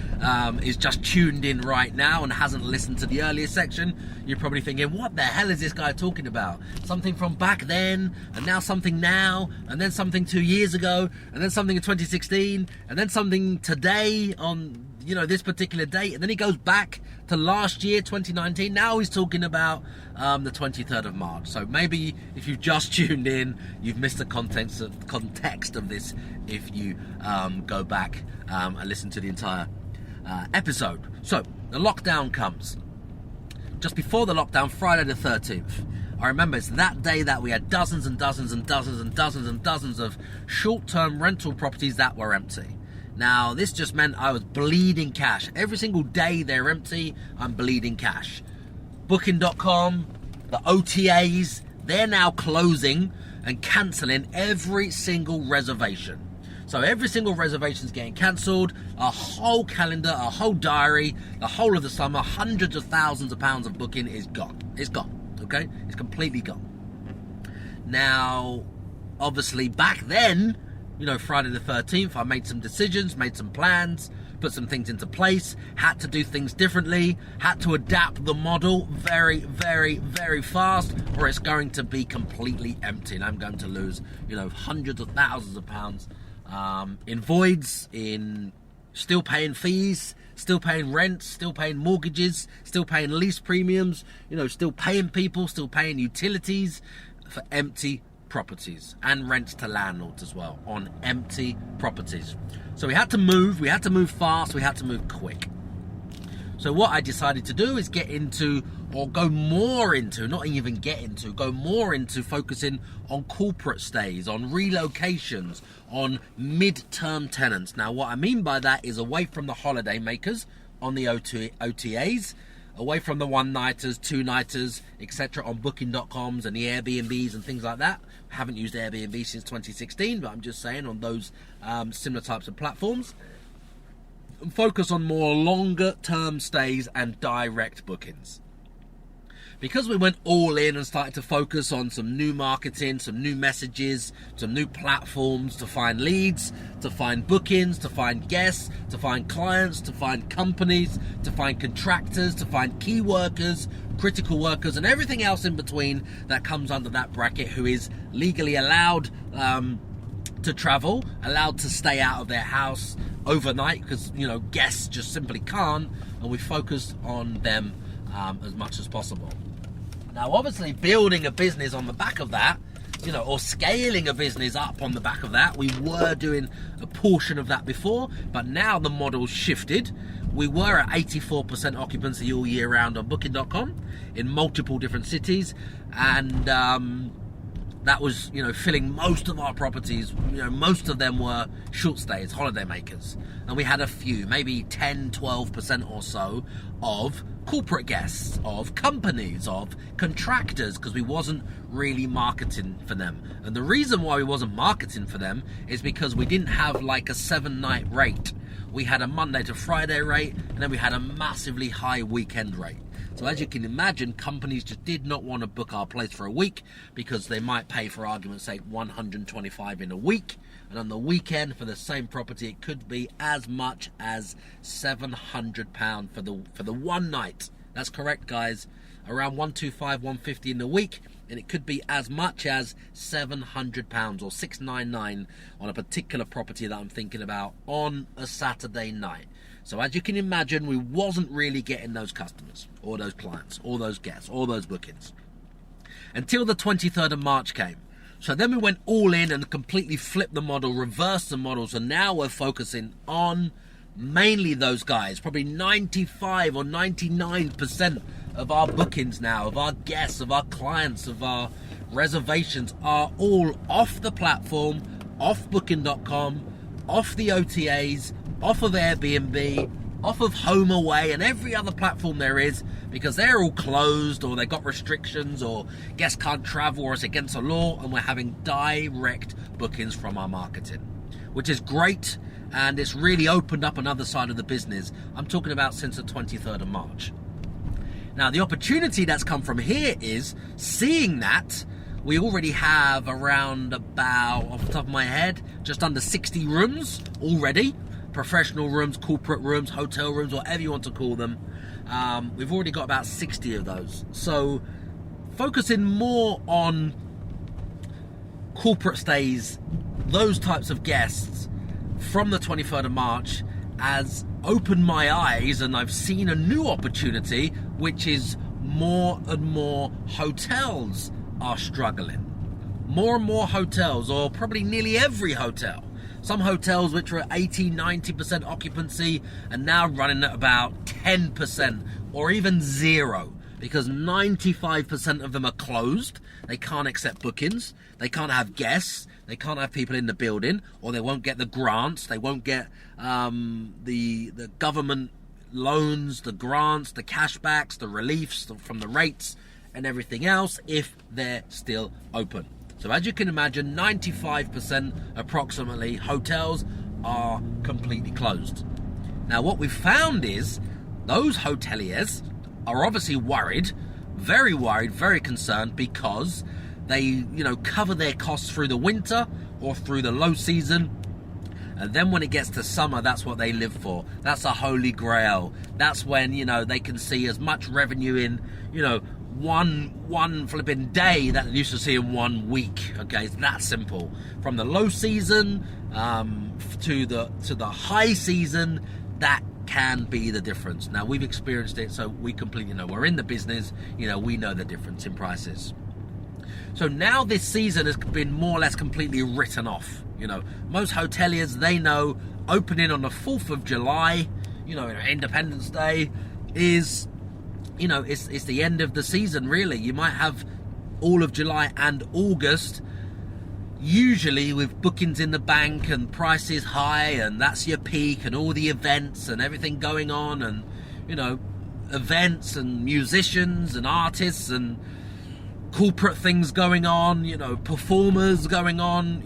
is just tuned in right now and hasn't listened to the earlier section, you're probably thinking, what the hell is this guy talking about? Something from back then, and now something now, and then something 2 years ago, and then something in 2016, and then something today on, you know, this particular date, and then he goes back to last year, 2019. Now he's talking about the 23rd of March. So maybe if you've just tuned in, you've missed the context of this if you go back and listen to the entire episode. So the lockdown comes. Just before the lockdown, Friday the 13th. I remember it's that day that we had dozens and dozens and dozens and dozens and dozens of short-term rental properties that were empty. Now, this just meant I was bleeding cash. Every single day they're empty, I'm bleeding cash. Booking.com, the OTAs, they're now closing and cancelling every single reservation. So every single reservation is getting cancelled. A whole calendar, a whole diary, the whole of the summer, hundreds of thousands of pounds of booking is gone. It's gone, okay? It's completely gone. Now, obviously back then, you know, Friday the 13th, I made some decisions, made some plans, put some things into place, had to do things differently, had to adapt the model very, very, very fast, or it's going to be completely empty and I'm going to lose, you know, hundreds of thousands of pounds in voids, in still paying fees, still paying rents, still paying mortgages, still paying lease premiums, you know, still paying people, still paying utilities for empty properties and rents to landlords as well on empty properties. So we had to move fast, we had to move quick. So what I decided to do is go more into focusing on corporate stays, on relocations, on mid-term tenants. Now what I mean by that is away from the holiday makers on the OTAs, away from the one-nighters, two-nighters, etc. on booking.coms and the Airbnbs and things like that. I haven't used Airbnb since 2016, but I'm just saying on those similar types of platforms. And focus on more longer-term stays and direct bookings. Because we went all in and started to focus on some new marketing, some new messages, some new platforms to find leads, to find bookings, to find guests, to find clients, to find companies, to find contractors, to find key workers, critical workers, and everything else in between that comes under that bracket who is legally allowed to travel, allowed to stay out of their house overnight because, you know, guests just simply can't, and we focused on them as much as possible. Now, obviously, building a business on the back of that, you know, or scaling a business up on the back of that, we were doing a portion of that before, but now the model's shifted. We were at 84% occupancy all year round on booking.com in multiple different cities, and that was, you know, filling most of our properties. You know, most of them were short stays, holiday makers, and we had a few, maybe 10, 12% or so of corporate guests, of companies, of contractors, because we wasn't really marketing for them. And the reason why we wasn't marketing for them is because we didn't have like a 7-night rate. We had a Monday to Friday rate, and then we had a massively high weekend rate. So as you can imagine, companies just did not want to book our place for a week because they might pay, for argument's sake, $125 in a week, and on the weekend for the same property it could be as much as £700 for the one night. That's correct, guys. Around $125, $150 in the week, and it could be as much as £700 or $699 on a particular property that I'm thinking about on a Saturday night. So as you can imagine, we wasn't really getting those customers or those clients or those guests or those bookings until the 23rd of March came. So then we went all in and completely flipped the model, reversed the model. So now we're focusing on mainly those guys. Probably 95 or 99% of our bookings now, of our guests, of our clients, of our reservations are all off the platform, off booking.com, off the OTAs, off of Airbnb, off of HomeAway and every other platform there is, because they're all closed or they've got restrictions or guests can't travel or it's against the law, and we're having direct bookings from our marketing, which is great, and it's really opened up another side of the business. I'm talking about since the 23rd of March. Now, the opportunity that's come from here is seeing that we already have around about, off the top of my head, just under 60 rooms already. Professional rooms, corporate rooms, hotel rooms, whatever you want to call them. We've already got about 60 of those. So focusing more on corporate stays, those types of guests from the 23rd of March has opened my eyes, and I've seen a new opportunity, which is more and more hotels are struggling. More and more hotels, or probably nearly every hotel. Some hotels which were at 80, 90% occupancy are now running at about 10% or even zero, because 95% of them are closed. They can't accept bookings. They can't have guests. They can't have people in the building, or they won't get the grants. They won't get the government loans, the grants, the cashbacks, the reliefs from the rates and everything else if they're still open. So as you can imagine, 95% approximately hotels are completely closed. Now what we've found is those hoteliers are obviously worried, very concerned, because they, cover their costs through the winter or through the low season. And then when it gets to summer, that's what they live for. That's a holy grail. That's when, they can see as much revenue in, one flipping day that they used to see in 1 week. Okay, it's that simple. From the low season to the high season, that can be the difference. Now we've experienced it, so we completely know. We're in the business, we know the difference in prices. So now this season has been more or less completely written off. Most hoteliers, they know opening on the 4th of July, Independence Day, is, it's the end of the season, really. You might have all of July and August, usually with bookings in the bank and prices high, and that's your peak, and all the events and everything going on, and, events and musicians and artists and corporate things going on, performers going on,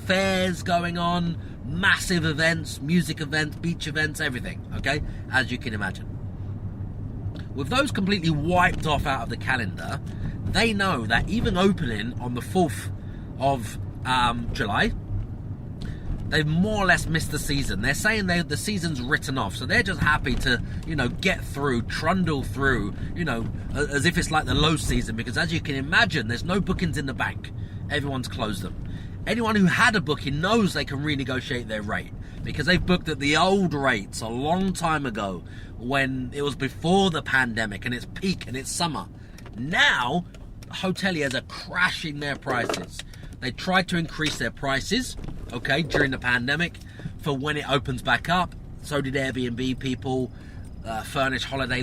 fairs going on, massive events, music events, beach events, everything, okay, as you can imagine. With those completely wiped off out of the calendar, they know that even opening on the 4th of July, they've more or less missed the season. They're saying the season's written off, so they're just happy to, get through, trundle through, as if it's like the low season, because as you can imagine, there's no bookings in the bank. Everyone's closed them. Anyone who had a booking knows they can renegotiate their rate, because they've booked at the old rates a long time ago when it was before the pandemic and it's peak and it's summer. Now, hoteliers are crashing their prices. They tried to increase their prices, okay, during the pandemic for when it opens back up. So did Airbnb people, furnished holiday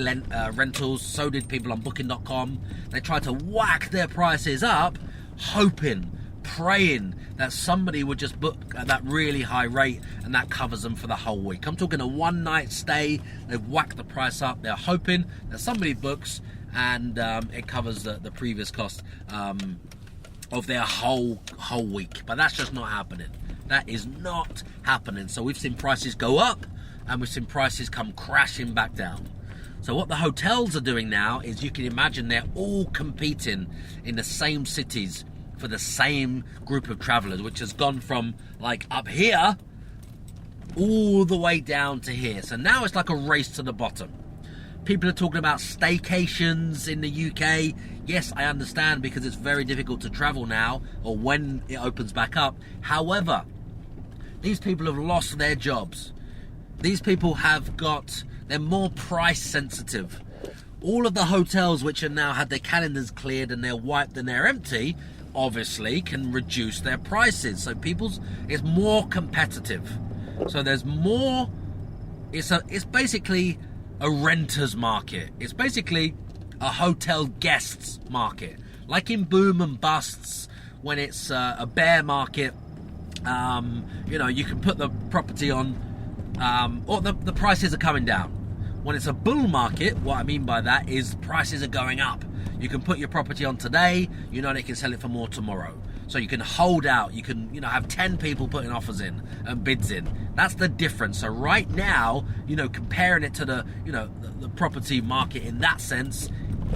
rentals. So did people on booking.com. They tried to whack their prices up, hoping, praying that somebody would just book at that really high rate and that covers them for the whole week. I'm talking a one night stay. They've whacked the price up. They're hoping that somebody books and it covers the previous cost of their whole week. But that's just not happening. That is not happening. So we've seen prices go up and we've seen prices come crashing back down. So what the hotels are doing now is, you can imagine, they're all competing in the same cities for the same group of travelers, which has gone from like up here all the way down to here. So now it's like a race to the bottom. People are talking about staycations in the UK. Yes, I understand, because it's very difficult to travel now, or when it opens back up. However, these people have lost their jobs. these people they're more price sensitive. All of the hotels which are now had their calendars cleared and they're wiped and they're empty, obviously can reduce their prices. So it's more competitive. So there's more. It's basically a renter's market. It's basically a hotel guests market. Like in boom and busts, when it's a bear market, you can put the property on, or the prices are coming down. When it's a bull market, what I mean by that is prices are going up. You can put your property on today, they can sell it for more tomorrow. So you can hold out, you can, have 10 people putting offers in and bids in. That's the difference. So right now, comparing it to the property market in that sense,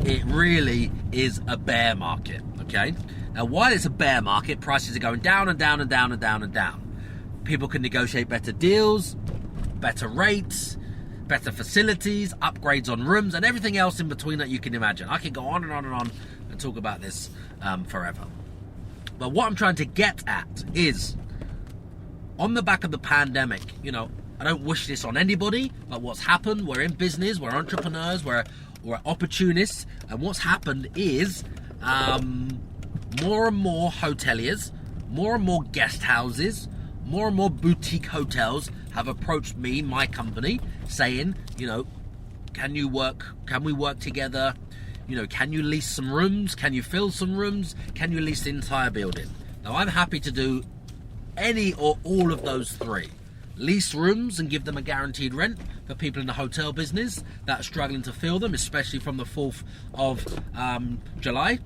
it really is a bear market, okay? Now, while it's a bear market, prices are going down and down and down and down and down. People can negotiate better deals, better rates, better facilities, upgrades on rooms, and everything else in between that you can imagine. I can go on and on and on and talk about this forever. But what I'm trying to get at is, on the back of the pandemic, I don't wish this on anybody, but what's happened, we're in business, we're entrepreneurs, we're opportunists, and what's happened is more and more hoteliers, more and more guest houses, more and more boutique hotels have approached me, my company, saying, can we work together? Can you lease some rooms? Can you fill some rooms? Can you lease the entire building? Now, I'm happy to do any or all of those three. Lease rooms and give them a guaranteed rent for people in the hotel business that are struggling to fill them, especially from the 4th of July.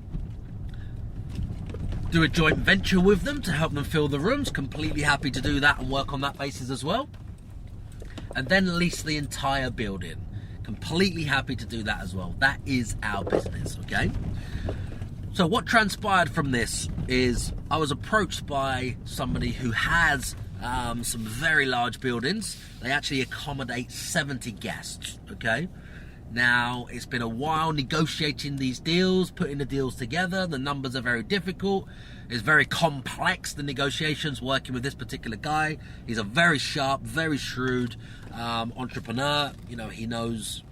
Do a joint venture with them to help them fill the rooms. Completely happy to do that and work on that basis as well. And then lease the entire building. Completely happy to do that as well. That is our business, okay? So what transpired from this is I was approached by somebody who has some very large buildings. They actually accommodate 70 guests, okay? Now, it's been a while negotiating these deals, putting the deals together. The numbers are very difficult. It's very complex, the negotiations, working with this particular guy. He's a very sharp, very shrewd entrepreneur. He knows,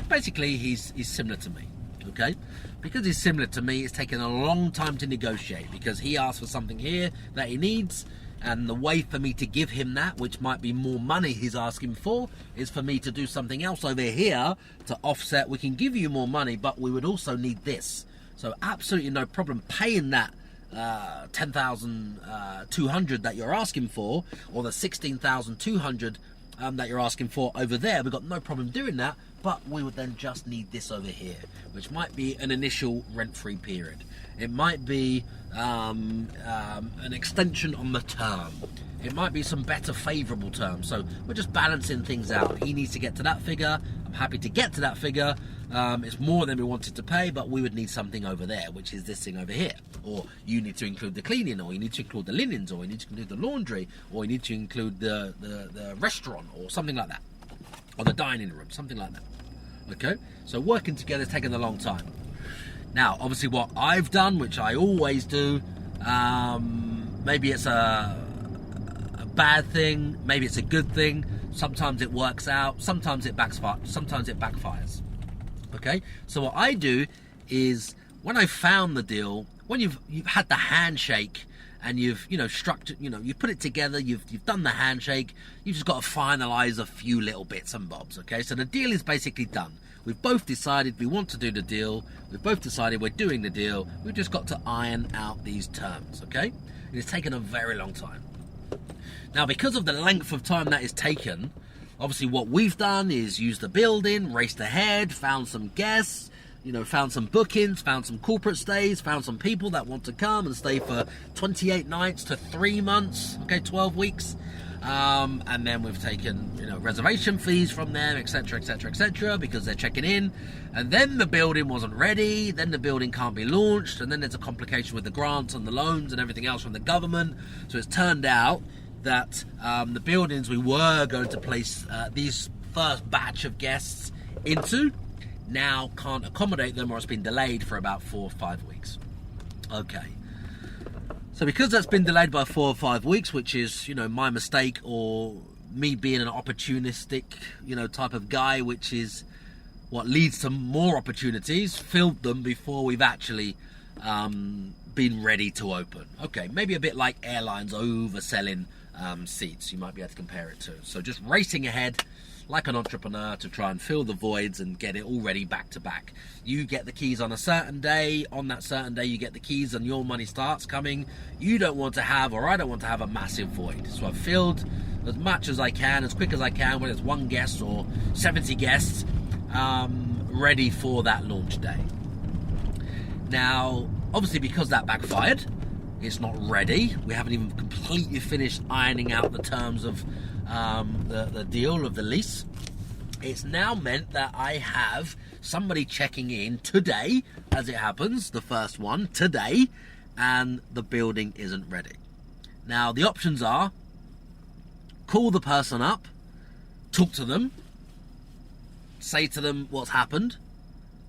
basically, he's similar to me, okay? Because he's similar to me, it's taken a long time to negotiate, because he asked for something here that he needs, and the way for me to give him that, which might be more money he's asking for, is for me to do something else over here to offset. We can give you more money, but we would also need this. So absolutely no problem paying that 10,200 that you're asking for, or the 16,200 that you're asking for over there. We've got no problem doing that, but we would then just need this over here, which might be an initial rent-free period. It might be an extension on the term. It might be some better favourable terms. So we're just balancing things out. He needs to get to that figure. I'm happy to get to that figure. It's more than we wanted to pay, but we would need something over there, which is this thing over here. Or you need to include the cleaning, or you need to include the linens, or you need to include the laundry, or you need to include the restaurant, or something like that. Or the dining room, something like that. Okay? So working together is taking a long time. Now, obviously what I've done, which I always do, maybe it's a bad thing, maybe it's a good thing. Sometimes it works out, sometimes it backfires. Okay? So what I do is, when I found the deal, when you've had the handshake and you've structured, you put it together, you've done the handshake, you've just got to finalize a few little bits and bobs. Okay? So the deal is basically done. We've both decided we want to do the deal. We've both decided we're doing the deal. We've just got to iron out these terms, okay? It's taken a very long time. Now, because of the length of time that is taken, obviously what we've done is use the building, raced ahead, found some guests, found some bookings, found some corporate stays, found some people that want to come and stay for 28 nights to 3 months, okay, 12 weeks. And then we've taken, reservation fees from them, etc., etc., etc., because they're checking in. And then the building wasn't ready. Then the building can't be launched. And then there's a complication with the grants and the loans and everything else from the government. So it's turned out that the buildings we were going to place these first batch of guests into now can't accommodate them, or it's been delayed for about 4 or 5 weeks. Okay. So because that's been delayed by 4 or 5 weeks, which is, my mistake, or me being an opportunistic, type of guy, which is what leads to more opportunities, filled them before we've actually been ready to open. Okay, maybe a bit like airlines overselling seats, you might be able to compare it to. So just racing ahead like an entrepreneur to try and fill the voids and get it all ready back to back. You get the keys on a certain day. On that certain day, you get the keys and your money starts coming. You don't want to have, or I don't want to have, a massive void. So I've filled as much as I can, as quick as I can, whether it's 1 guest or 70 guests, ready for that launch day. Now, obviously, because that backfired, it's not ready. We haven't even completely finished ironing out the terms of the deal of the lease. It's now meant that I have somebody checking in today, as it happens, the first one today, and the building isn't ready. Now, the options are call the person up, talk to them, say to them what's happened,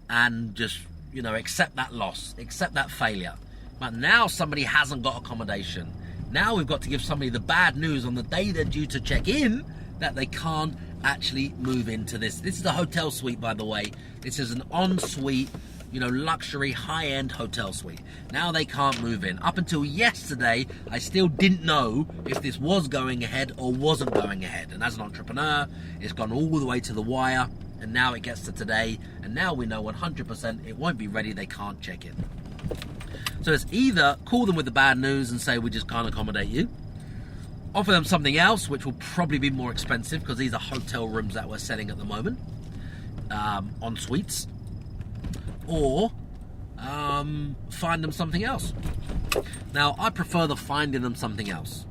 and just, accept that loss, accept that failure. But now somebody hasn't got accommodation. Now we've got to give somebody the bad news on the day they're due to check in that they can't actually move into this. This is a hotel suite, by the way. This is an en-suite, luxury, high-end hotel suite. Now they can't move in. Up until yesterday, I still didn't know if this was going ahead or wasn't going ahead. And as an entrepreneur, it's gone all the way to the wire. And now it gets to today. And now we know 100% it won't be ready. They can't check in. So it's either call them with the bad news and say we just can't accommodate you, offer them something else, which will probably be more expensive because these are hotel rooms that we're selling at the moment, en suites, or find them something else. Now, I prefer the finding them something else.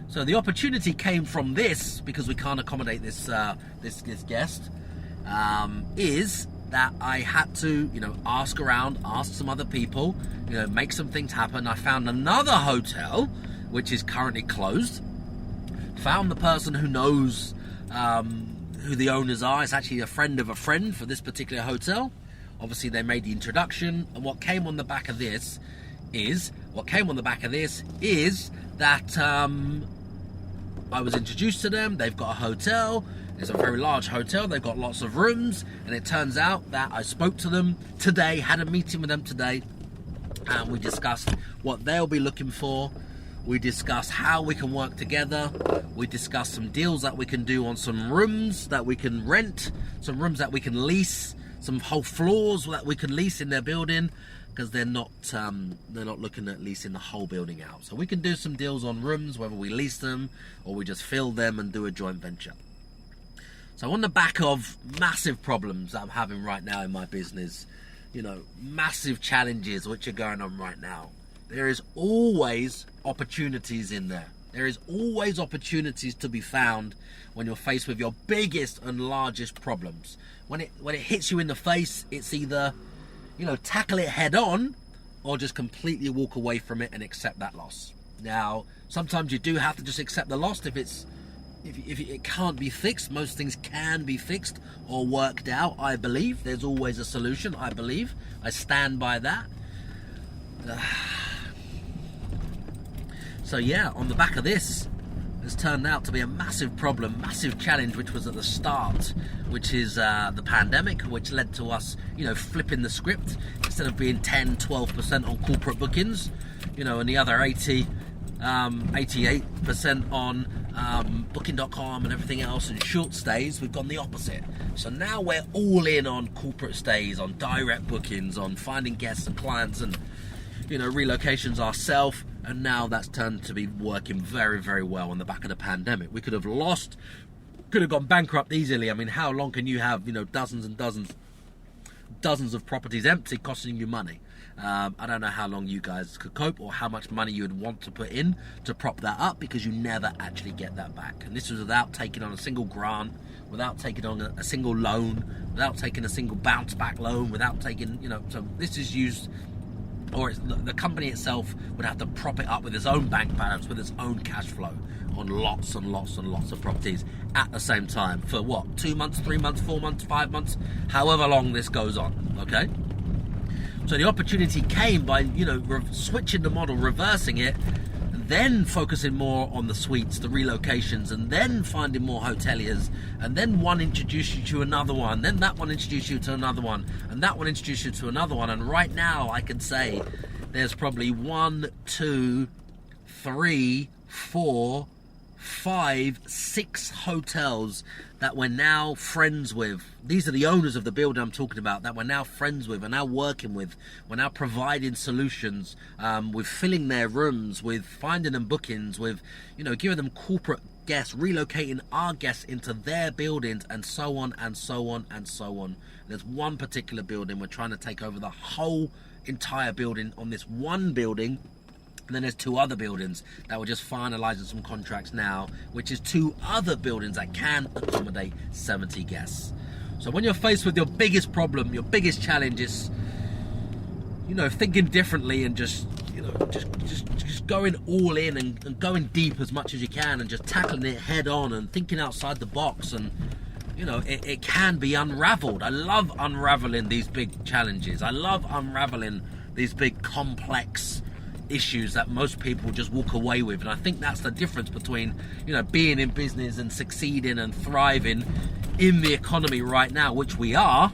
So the opportunity came from this, because we can't accommodate this guest, is that I had to, ask around, ask some other people, make some things happen. I found another hotel, which is currently closed. Found the person who knows who the owners are. It's actually a friend of a friend for this particular hotel. Obviously, they made the introduction. And what came on the back of this is that I was introduced to them. They've got a hotel. It's a very large hotel. They've got lots of rooms. And it turns out that I spoke to them today, had a meeting with them today, and we discussed what they'll be looking for. We discussed how we can work together. We discussed some deals that we can do on some rooms that we can rent, some rooms that we can lease, some whole floors that we can lease in their building, because they're not looking at leasing the whole building out. So we can do some deals on rooms, whether we lease them or we just fill them and do a joint venture. So on the back of massive problems that I'm having right now in my business, massive challenges which are going on right now, there is always opportunities in there. There is always opportunities to be found when you're faced with your biggest and largest problems. When it hits you in the face, it's either, tackle it head on or just completely walk away from it and accept that loss. Now, sometimes you do have to just accept the loss if it can't be fixed. Most things can be fixed or worked out, I believe. There's always a solution, I believe. I stand by that. So yeah, on the back of this, it's turned out to be a massive problem, massive challenge, which was at the start, which is the pandemic, which led to us, flipping the script. Instead of being 10, 12% on corporate bookings, and the other 88% on booking.com and everything else and short stays, we've gone the opposite. So now we're all in on corporate stays, on direct bookings, on finding guests and clients and, relocations ourselves. And now that's turned to be working very, very well on the back of the pandemic. We could have gone bankrupt easily. I mean, how long can you have, dozens and dozens of properties empty, costing you money? I don't know how long you guys could cope or how much money you would want to put in to prop that up, because you never actually get that back. And this was without taking on a single grant, without taking on a single loan, without taking a single bounce back loan, without taking, so this is used, or the company itself would have to prop it up with its own bank balance, with its own cash flow on lots and lots and lots of properties at the same time for what, 2 months, 3 months, 4 months, 5 months, however long this goes on, okay? So the opportunity came by, switching the model, reversing it, and then focusing more on the suites, the relocations, and then finding more hoteliers, and then one introduce you to another one, then that one introduce you to another one, and that one introduce you to another one. And right now I can say there's probably 1, 2, 3, 4, 5, 6 hotels that we're now friends with. These are the owners of the building I'm talking about, that we're now friends with, and now working with. We're now providing solutions, with filling their rooms, with finding them bookings, with, giving them corporate guests, relocating our guests into their buildings, and so on and so on and so on. There's one particular building we're trying to take over the whole entire building on this one building. And then there's 2 other buildings that we're just finalising some contracts now, which is 2 other buildings that can accommodate 70 guests. So when you're faced with your biggest problem, your biggest challenge is, thinking differently and just going all in and going deep as much as you can and just tackling it head on and thinking outside the box, and it can be unraveled. I love unraveling these big challenges. I love unraveling these big complex issues that most people just walk away with. And I think that's the difference between being in business and succeeding and thriving in the economy right now, which we are.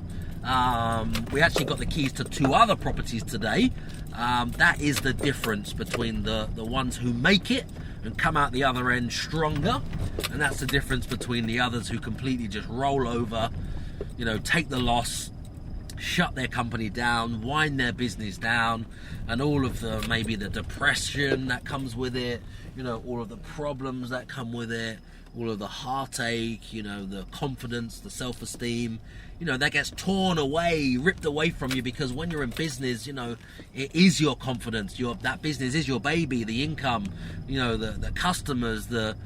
We actually got the keys to 2 other properties today. That is the difference between the ones who make it and come out the other end stronger, and that's the difference between the others who completely just roll over, take the loss, shut their company down, wind their business down, and all of maybe the depression that comes with it, all of the problems that come with it, all of the heartache, the confidence, the self-esteem, that gets torn away, ripped away from you, because when you're in business, it is your confidence, that business is your baby, the income, the customers, the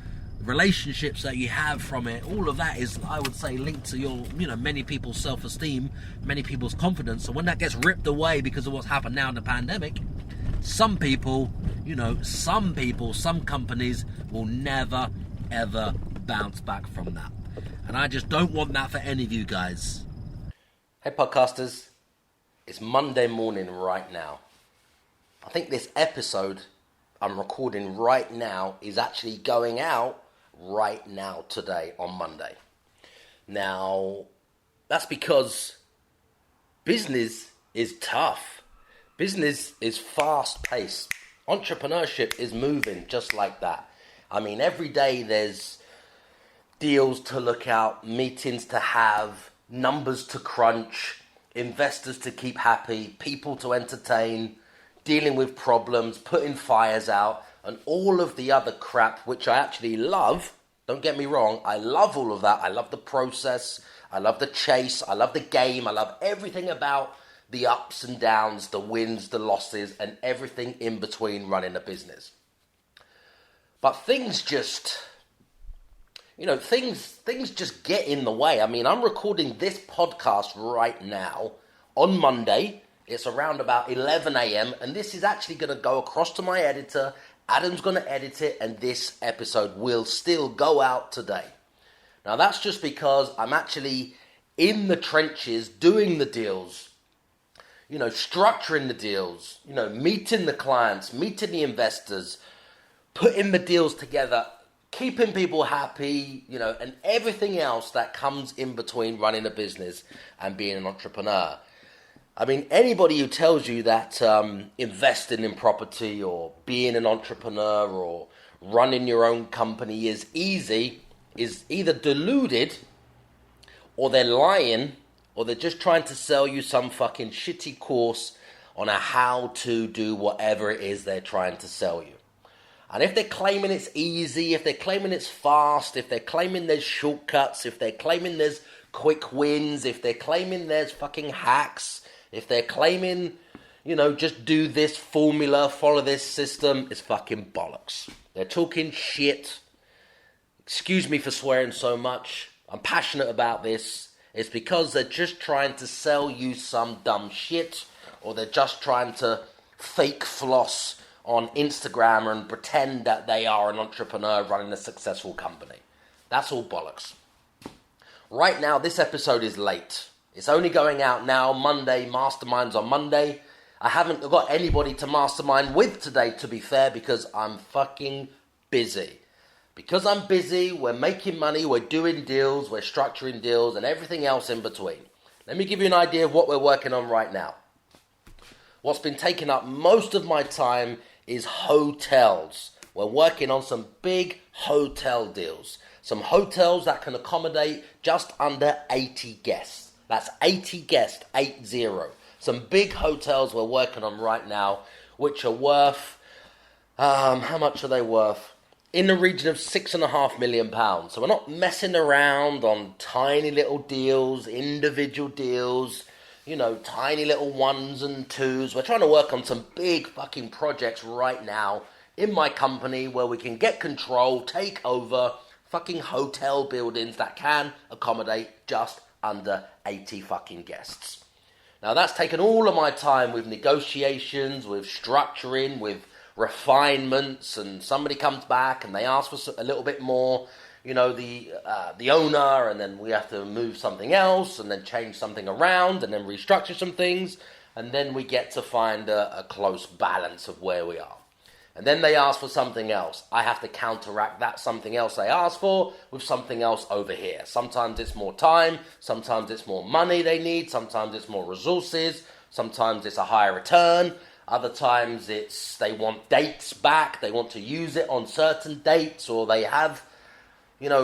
relationships that you have from it, all of that is, I would say, linked to your, many people's self-esteem, many people's confidence. So when that gets ripped away because of what's happened now in the pandemic, some people, some companies will never, ever bounce back from that. And I just don't want that for any of you guys. Hey podcasters, it's Monday morning right now. I think this episode I'm recording right now is actually going out right now today on Monday. Now, that's because business is tough. Business is fast-paced. Entrepreneurship is moving just like that. I mean, every day there's deals to look out, meetings to have, numbers to crunch, investors to keep happy, people to entertain, dealing with problems, putting fires out, and all of the other crap, which I actually love. Don't get me wrong, I love all of that. I love the process, I love the chase, I love the game, I love everything about the ups and downs, the wins, the losses, and everything in between running a business. But things just, things just get in the way. I mean, I'm recording this podcast right now on Monday. It's around about 11 a.m. and this is actually going to go across to my editor. Adam's going to edit it, and this episode will still go out today. Now, that's just because I'm actually in the trenches doing the deals, structuring the deals, meeting the clients, meeting the investors, putting the deals together, keeping people happy, and everything else that comes in between running a business and being an entrepreneur. I mean, anybody who tells you that investing in property or being an entrepreneur or running your own company is easy is either deluded, or they're lying, or they're just trying to sell you some fucking shitty course on how to do whatever it is they're trying to sell you. And if they're claiming it's easy, if they're claiming it's fast, if they're claiming there's shortcuts, if they're claiming there's quick wins, if they're claiming there's fucking hacks, if they're claiming, just do this formula, follow this system, it's fucking bollocks. They're talking shit. Excuse me for swearing so much. I'm passionate about this. It's because they're just trying to sell you some dumb shit, or they're just trying to fake floss on Instagram and pretend that they are an entrepreneur running a successful company. That's all bollocks. Right now, this episode is late. It's only going out now, Monday, Masterminds on Monday. I haven't got anybody to mastermind with today, to be fair, because I'm fucking busy. Because I'm busy, we're making money, we're doing deals, we're structuring deals, and everything else in between. Let me give you an idea of what we're working on right now. What's been taking up most of my time is hotels. We're working on some big hotel deals. Some hotels that can accommodate just under 80 guests. That's 80 guests, 80. Some big hotels we're working on right now, which are worth, how much are they worth? In the region of £6.5 million. So we're not messing around on tiny little deals, individual deals, tiny little ones and twos. We're trying to work on some big fucking projects right now in my company where we can get control, take over fucking hotel buildings that can accommodate just under 80 fucking guests. Now that's taken all of my time with negotiations, with structuring, with refinements, and somebody comes back and they ask for a little bit more, the owner, and then we have to move something else and then change something around and then restructure some things, and then we get to find a close balance of where we are. And then they ask for something else. I have to counteract that something else they asked for with something else over here. Sometimes it's more time, sometimes it's more money they need, sometimes it's more resources, sometimes it's a higher return, other times it's they want dates back, they want to use it on certain dates, or they have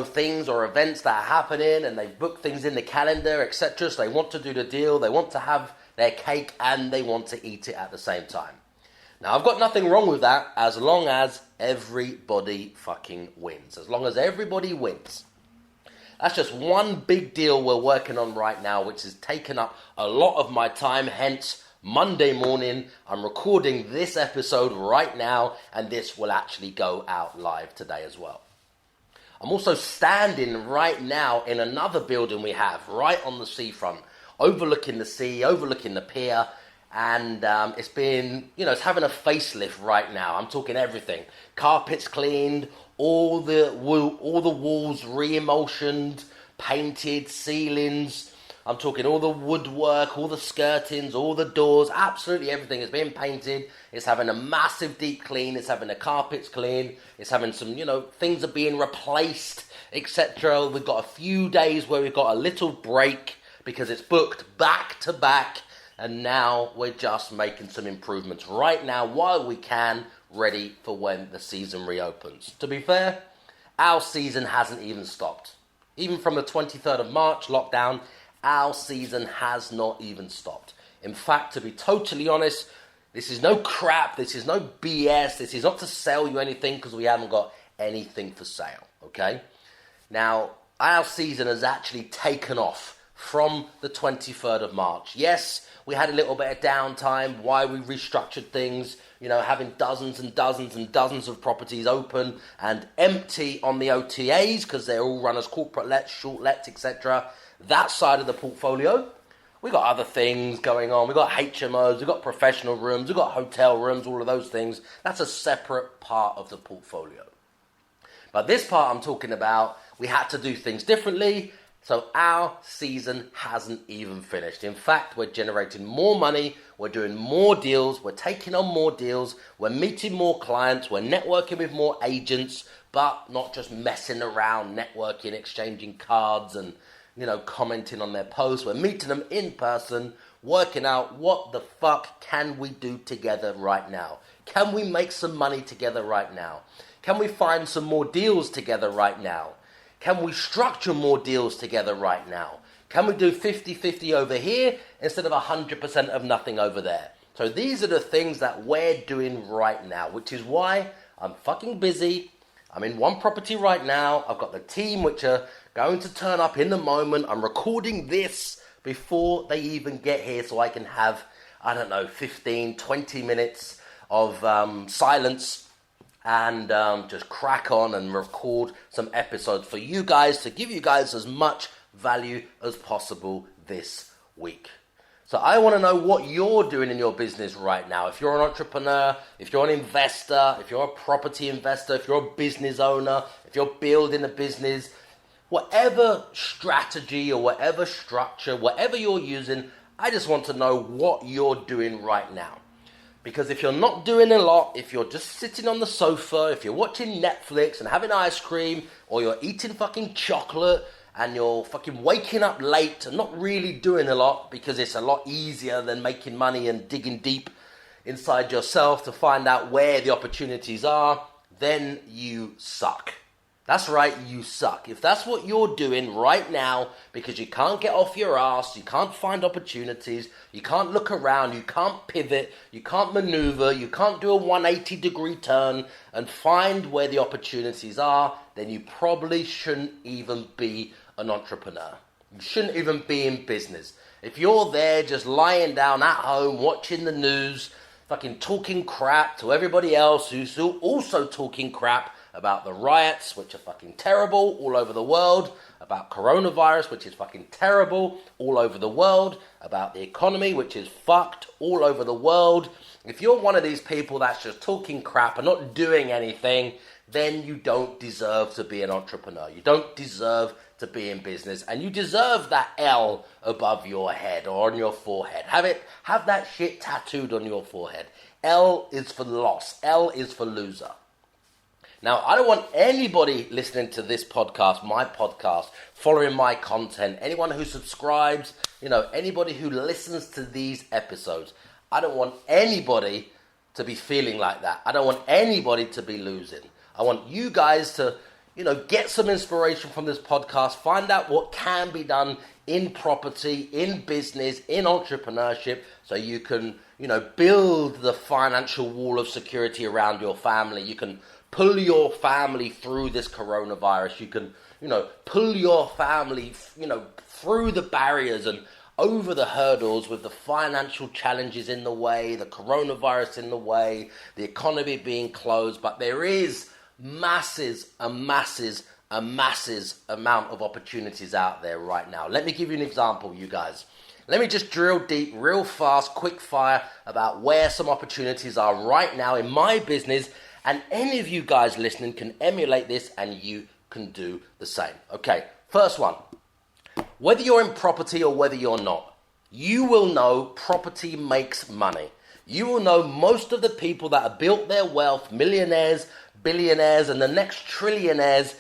things or events that are happening and they've booked things in the calendar, etc. So they want to do the deal, they want to have their cake and they want to eat it at the same time. Now, I've got nothing wrong with that as long as everybody fucking wins. As long as everybody wins. That's just one big deal we're working on right now, which has taken up a lot of my time. Hence, Monday morning, I'm recording this episode right now, and this will actually go out live today as well. I'm also standing right now in another building we have right on the seafront, overlooking the sea, overlooking the pier. And it's been, it's having a facelift right now. I'm talking everything. Carpets cleaned, all the walls re-emulsioned, painted, ceilings. I'm talking all the woodwork, all the skirtings, all the doors, absolutely everything is being painted. It's having a massive deep clean. It's having the carpets clean. It's having some, things are being replaced, etc. We've got a few days where we've got a little break because it's booked back to back. And now we're just making some improvements right now while we can, ready for when the season reopens. To be fair, our season hasn't even stopped. Even from the 23rd of March lockdown, our season has not even stopped. In fact, to be totally honest, this is no crap, this is no BS, this is not to sell you anything because we haven't got anything for sale, okay? Now, our season has actually taken off from the 23rd of March. Yes, we had a little bit of downtime while we restructured things, having dozens and dozens and dozens of properties open and empty on the OTAs because they're all run as corporate lets, short lets, etc. That side of the portfolio, we got other things going on. We got HMOs, we got professional rooms, we got hotel rooms, all of those things. That's a separate part of the portfolio. But this part I'm talking about, we had to do things differently. So our season hasn't even finished. In fact, we're generating more money, we're doing more deals, we're taking on more deals, we're meeting more clients, we're networking with more agents, but not just messing around, networking, exchanging cards and, commenting on their posts. We're meeting them in person, working out what the fuck can we do together right now? Can we make some money together right now? Can we find some more deals together right now? Can we structure more deals together right now? Can we do 50-50 over here instead of 100% of nothing over there? So these are the things that we're doing right now, which is why I'm fucking busy. I'm in one property right now. I've got the team which are going to turn up in the moment. I'm recording this before they even get here so I can have, 15, 20 minutes of silence and just crack on and record some episodes for you guys to give you guys as much value as possible this week. So I want to know what you're doing in your business right now. If you're an entrepreneur, if you're an investor, if you're a property investor, if you're a business owner, if you're building a business, whatever strategy or whatever structure, whatever you're using, I just want to know what you're doing right now. Because if you're not doing a lot, if you're just sitting on the sofa, if you're watching Netflix and having ice cream, or you're eating fucking chocolate, and you're fucking waking up late and not really doing a lot because it's a lot easier than making money and digging deep inside yourself to find out where the opportunities are, then you suck. That's right, you suck. If that's what you're doing right now because you can't get off your ass, you can't find opportunities, you can't look around, you can't pivot, you can't maneuver, you can't do a 180-degree turn and find where the opportunities are, then you probably shouldn't even be an entrepreneur. You shouldn't even be in business. If you're there just lying down at home watching the news, fucking talking crap to everybody else who's also talking crap about the riots, which are fucking terrible all over the world, about coronavirus, which is fucking terrible all over the world, about the economy, which is fucked all over the world. If you're one of these people that's just talking crap and not doing anything, then you don't deserve to be an entrepreneur. You don't deserve to be in business, and you deserve that L above your head or on your forehead. Have that shit tattooed on your forehead. L is for loss. L is for loser. Now, I don't want anybody listening to this podcast, my podcast, following my content, anyone who subscribes, anybody who listens to these episodes. I don't want anybody to be feeling like that. I don't want anybody to be losing. I want you guys to, get some inspiration from this podcast, find out what can be done in property, in business, in entrepreneurship, so you can, build the financial wall of security around your family. You can pull your family through this coronavirus. You can, pull your family, through the barriers and over the hurdles with the financial challenges in the way, the coronavirus in the way, the economy being closed. But there is masses amount of opportunities out there right now. Let me give you an example, you guys. Let me just drill deep, real fast, quick fire about where some opportunities are right now in my business. And any of you guys listening can emulate this and you can do the same. Okay, first one. Whether you're in property or whether you're not, you will know property makes money. You will know most of the people that have built their wealth, millionaires, billionaires, and the next trillionaires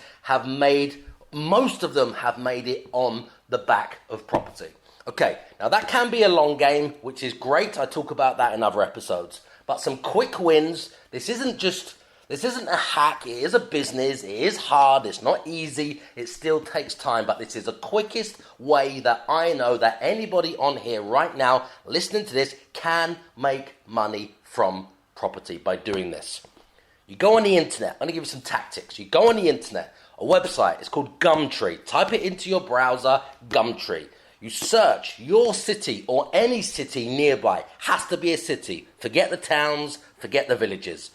most of them have made it on the back of property. Okay, now that can be a long game, which is great. I talk about that in other episodes. But some quick wins. This isn't a hack. It is a business. It is hard. It's not easy. It still takes time. But this is the quickest way that I know that anybody on here right now listening to this can make money from property by doing this. You go on the internet. I'm going to give you some tactics. You go on the internet, a website. It's called Gumtree. Type it into your browser, Gumtree. You search your city or any city nearby. Has to be a city. Forget the towns, forget the villages.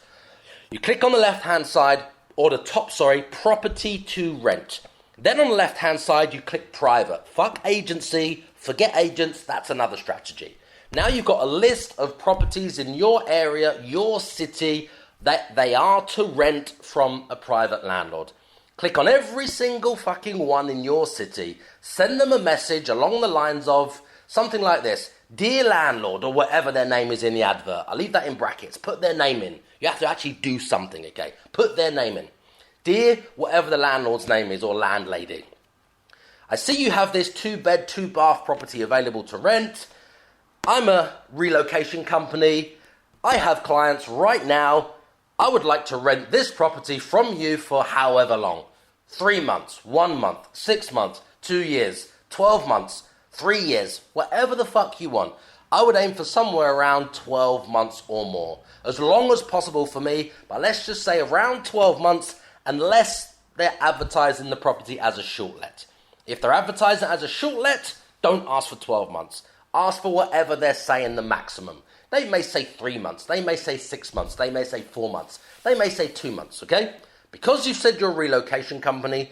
You click on the left-hand side, or the top, property to rent. Then on the left-hand side, you click private. Fuck agency, forget agents, that's another strategy. Now you've got a list of properties in your area, your city, that they are to rent from a private landlord. Click on every single fucking one in your city. Send them a message along the lines of something like this. Dear landlord, or whatever their name is in the advert. I'll leave that in brackets. Put their name in. You have to actually do something, okay? Put their name in. Dear whatever the landlord's name is or landlady. I see you have this 2-bed, 2-bath property available to rent. I'm a relocation company. I have clients right now. I would like to rent this property from you for however long. 3 months, 1 month, 6 months, 2 years, 12 months, 3 years, whatever the fuck you want. I would aim for somewhere around 12 months or more. As long as possible for me, but let's just say around 12 months unless they're advertising the property as a short let. If they're advertising it as a short let, don't ask for 12 months. Ask for whatever they're saying the maximum. They may say 3 months, they may say 6 months, they may say 4 months, they may say 2 months, okay? Because you've said you're a relocation company,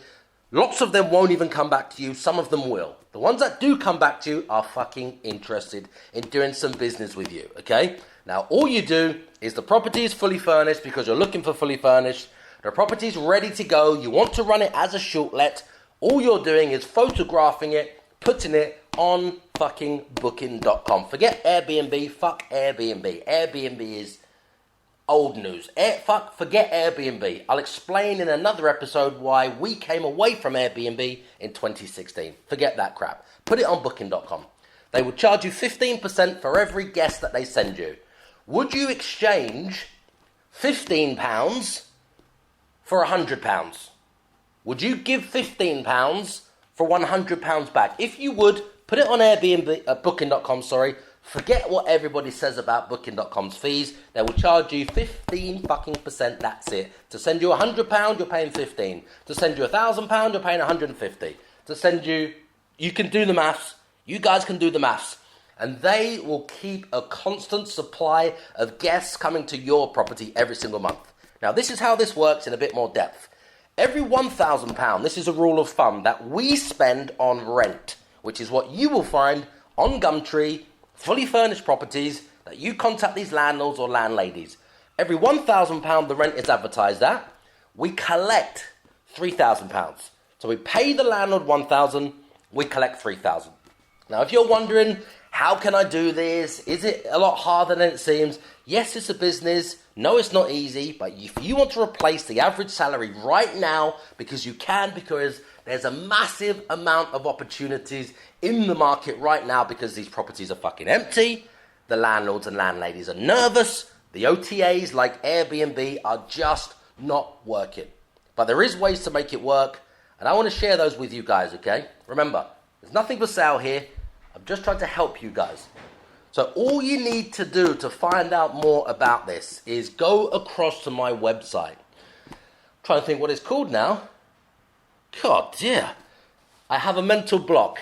lots of them won't even come back to you, some of them will. The ones that do come back to you are fucking interested in doing some business with you, okay? Now, all you do is the property is fully furnished because you're looking for fully furnished. The property is ready to go. You want to run it as a short let. All you're doing is photographing it, putting it on fucking booking.com. Forget Airbnb. Fuck Airbnb. Airbnb is old news. Forget Airbnb. I'll explain in another episode why we came away from Airbnb in 2016. Forget that crap. Put it on booking.com. They will charge you 15% for every guest that they send you. Would you exchange £15 for £100? Would you give £15 for £100 back? If you would, put it on Airbnb, booking.com, Forget what everybody says about booking.com's fees. They will charge you 15%, that's it. To send you £100, you're paying 15. To send you £1,000, you're paying 150. To send you, you can do the maths. You guys can do the maths. And they will keep a constant supply of guests coming to your property every single month. Now, this is how this works in a bit more depth. Every £1,000, this is a rule of thumb, that we spend on rent, which is what you will find on Gumtree, fully furnished properties that you contact these landlords or landladies. Every £1,000 the rent is advertised at, we collect £3,000. So we pay the landlord £1,000, we collect £3,000. Now, if you're wondering, how can I do this? Is it a lot harder than it seems? Yes, it's a business. No, it's not easy. But if you want to replace the average salary right now, because you can, because there's a massive amount of opportunities in the market right now because these properties are fucking empty. The landlords and landladies are nervous. The OTAs like Airbnb are just not working. But there is ways to make it work. And I want to share those with you guys, okay? Remember, there's nothing for sale here. I'm just trying to help you guys. So all you need to do to find out more about this is go across to my website. I'm trying to think what it's called now. God, dear. I have a mental block.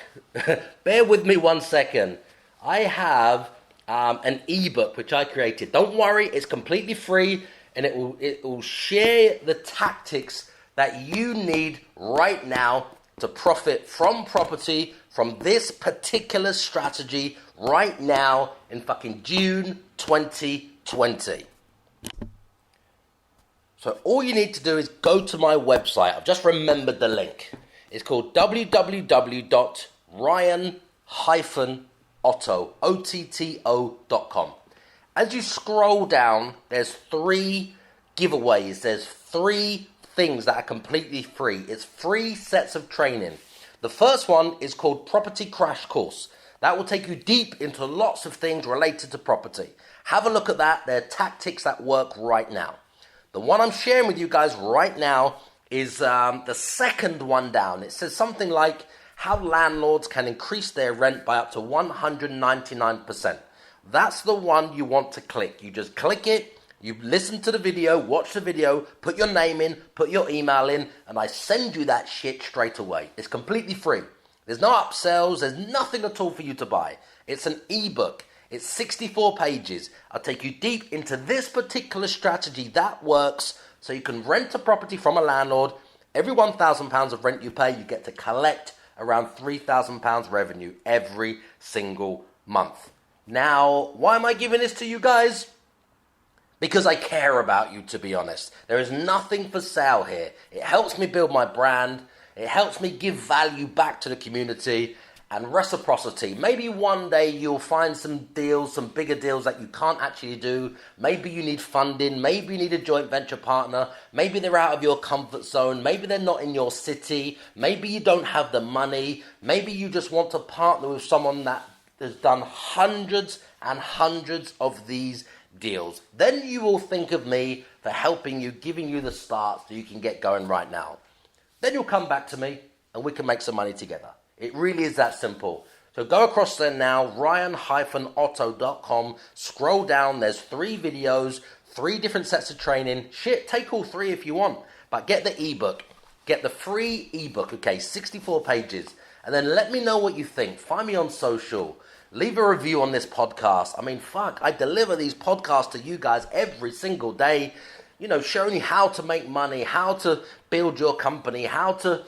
Bear with me 1 second. I have an ebook which I created. Don't worry, it's completely free, and it will share the tactics that you need right now to profit from property, from this particular strategy right now in fucking June 2020. So all you need to do is go to my website. I've just remembered the link. It's called www.ryan-otto.com. As you scroll down, there's 3 giveaways. There's 3 things that are completely free. It's 3 sets of training. The first one is called Property Crash Course. That will take you deep into lots of things related to property. Have a look at that. There are tactics that work right now. The one I'm sharing with you guys right now is the second one down. It says something like how landlords can increase their rent by up to 199%. That's the one you want to click. You just click it. You listen to the video, watch the video, put your name in, put your email in, and I send you that shit straight away. It's completely free. There's no upsells. There's nothing at all for you to buy. It's an ebook. It's 64 pages. I'll take you deep into this particular strategy that works so you can rent a property from a landlord. Every £1,000 of rent you pay, you get to collect around £3,000 revenue every single month. Now, why am I giving this to you guys? Because I care about you, to be honest. There is nothing for sale here. It helps me build my brand. It helps me give value back to the community and reciprocity. Maybe one day you'll find some deals, some bigger deals that you can't actually do. Maybe you need funding. Maybe you need a joint venture partner. Maybe they're out of your comfort zone. Maybe they're not in your city. Maybe you don't have the money. Maybe you just want to partner with someone that has done hundreds and hundreds of these deals. Then you will think of me for helping you, giving you the start so you can get going right now. Then you'll come back to me and we can make some money together. It really is that simple. So go across there now, ryan-otto.com, scroll down, there's 3 videos, 3 different sets of training. Shit, take all 3 if you want, but get the ebook. Get the free ebook, okay, 64 pages. And then let me know what you think. Find me on social. Leave a review on this podcast. I mean, fuck, I deliver these podcasts to you guys every single day, showing you how to make money, how to build your company, how to,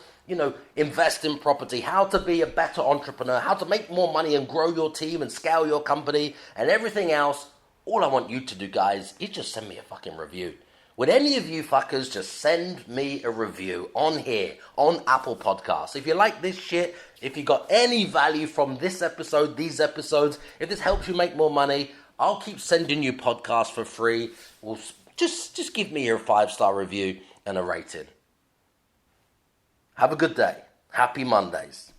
invest in property, how to be a better entrepreneur, how to make more money and grow your team and scale your company and everything else. All I want you to do, guys, is just send me a fucking review. Would any of you fuckers just send me a review on here, on Apple Podcasts? If you like this shit, if you got any value from this episode, these episodes, if this helps you make more money, I'll keep sending you podcasts for free. Well, just give me your 5-star review and a rating. Have a good day. Happy Mondays.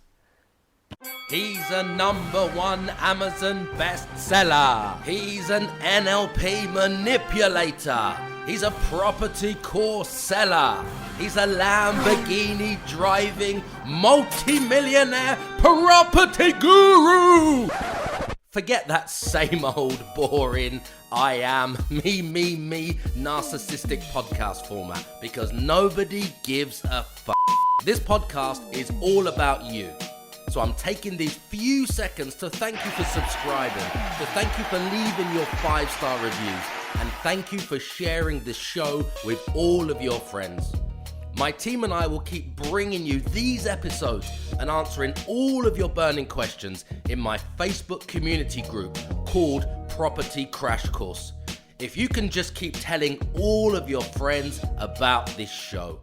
He's a #1 Amazon bestseller. He's an NLP manipulator. He's a property course seller. He's a Lamborghini driving multi-millionaire property guru. Forget that same old boring I am me narcissistic podcast format, because nobody gives a fuck. This podcast is all about you. So I'm taking these few seconds to thank you for subscribing, to thank you for leaving your 5-star reviews, and thank you for sharing this show with all of your friends. My team and I will keep bringing you these episodes and answering all of your burning questions in my Facebook community group called Property Crash Course. If you can just keep telling all of your friends about this show.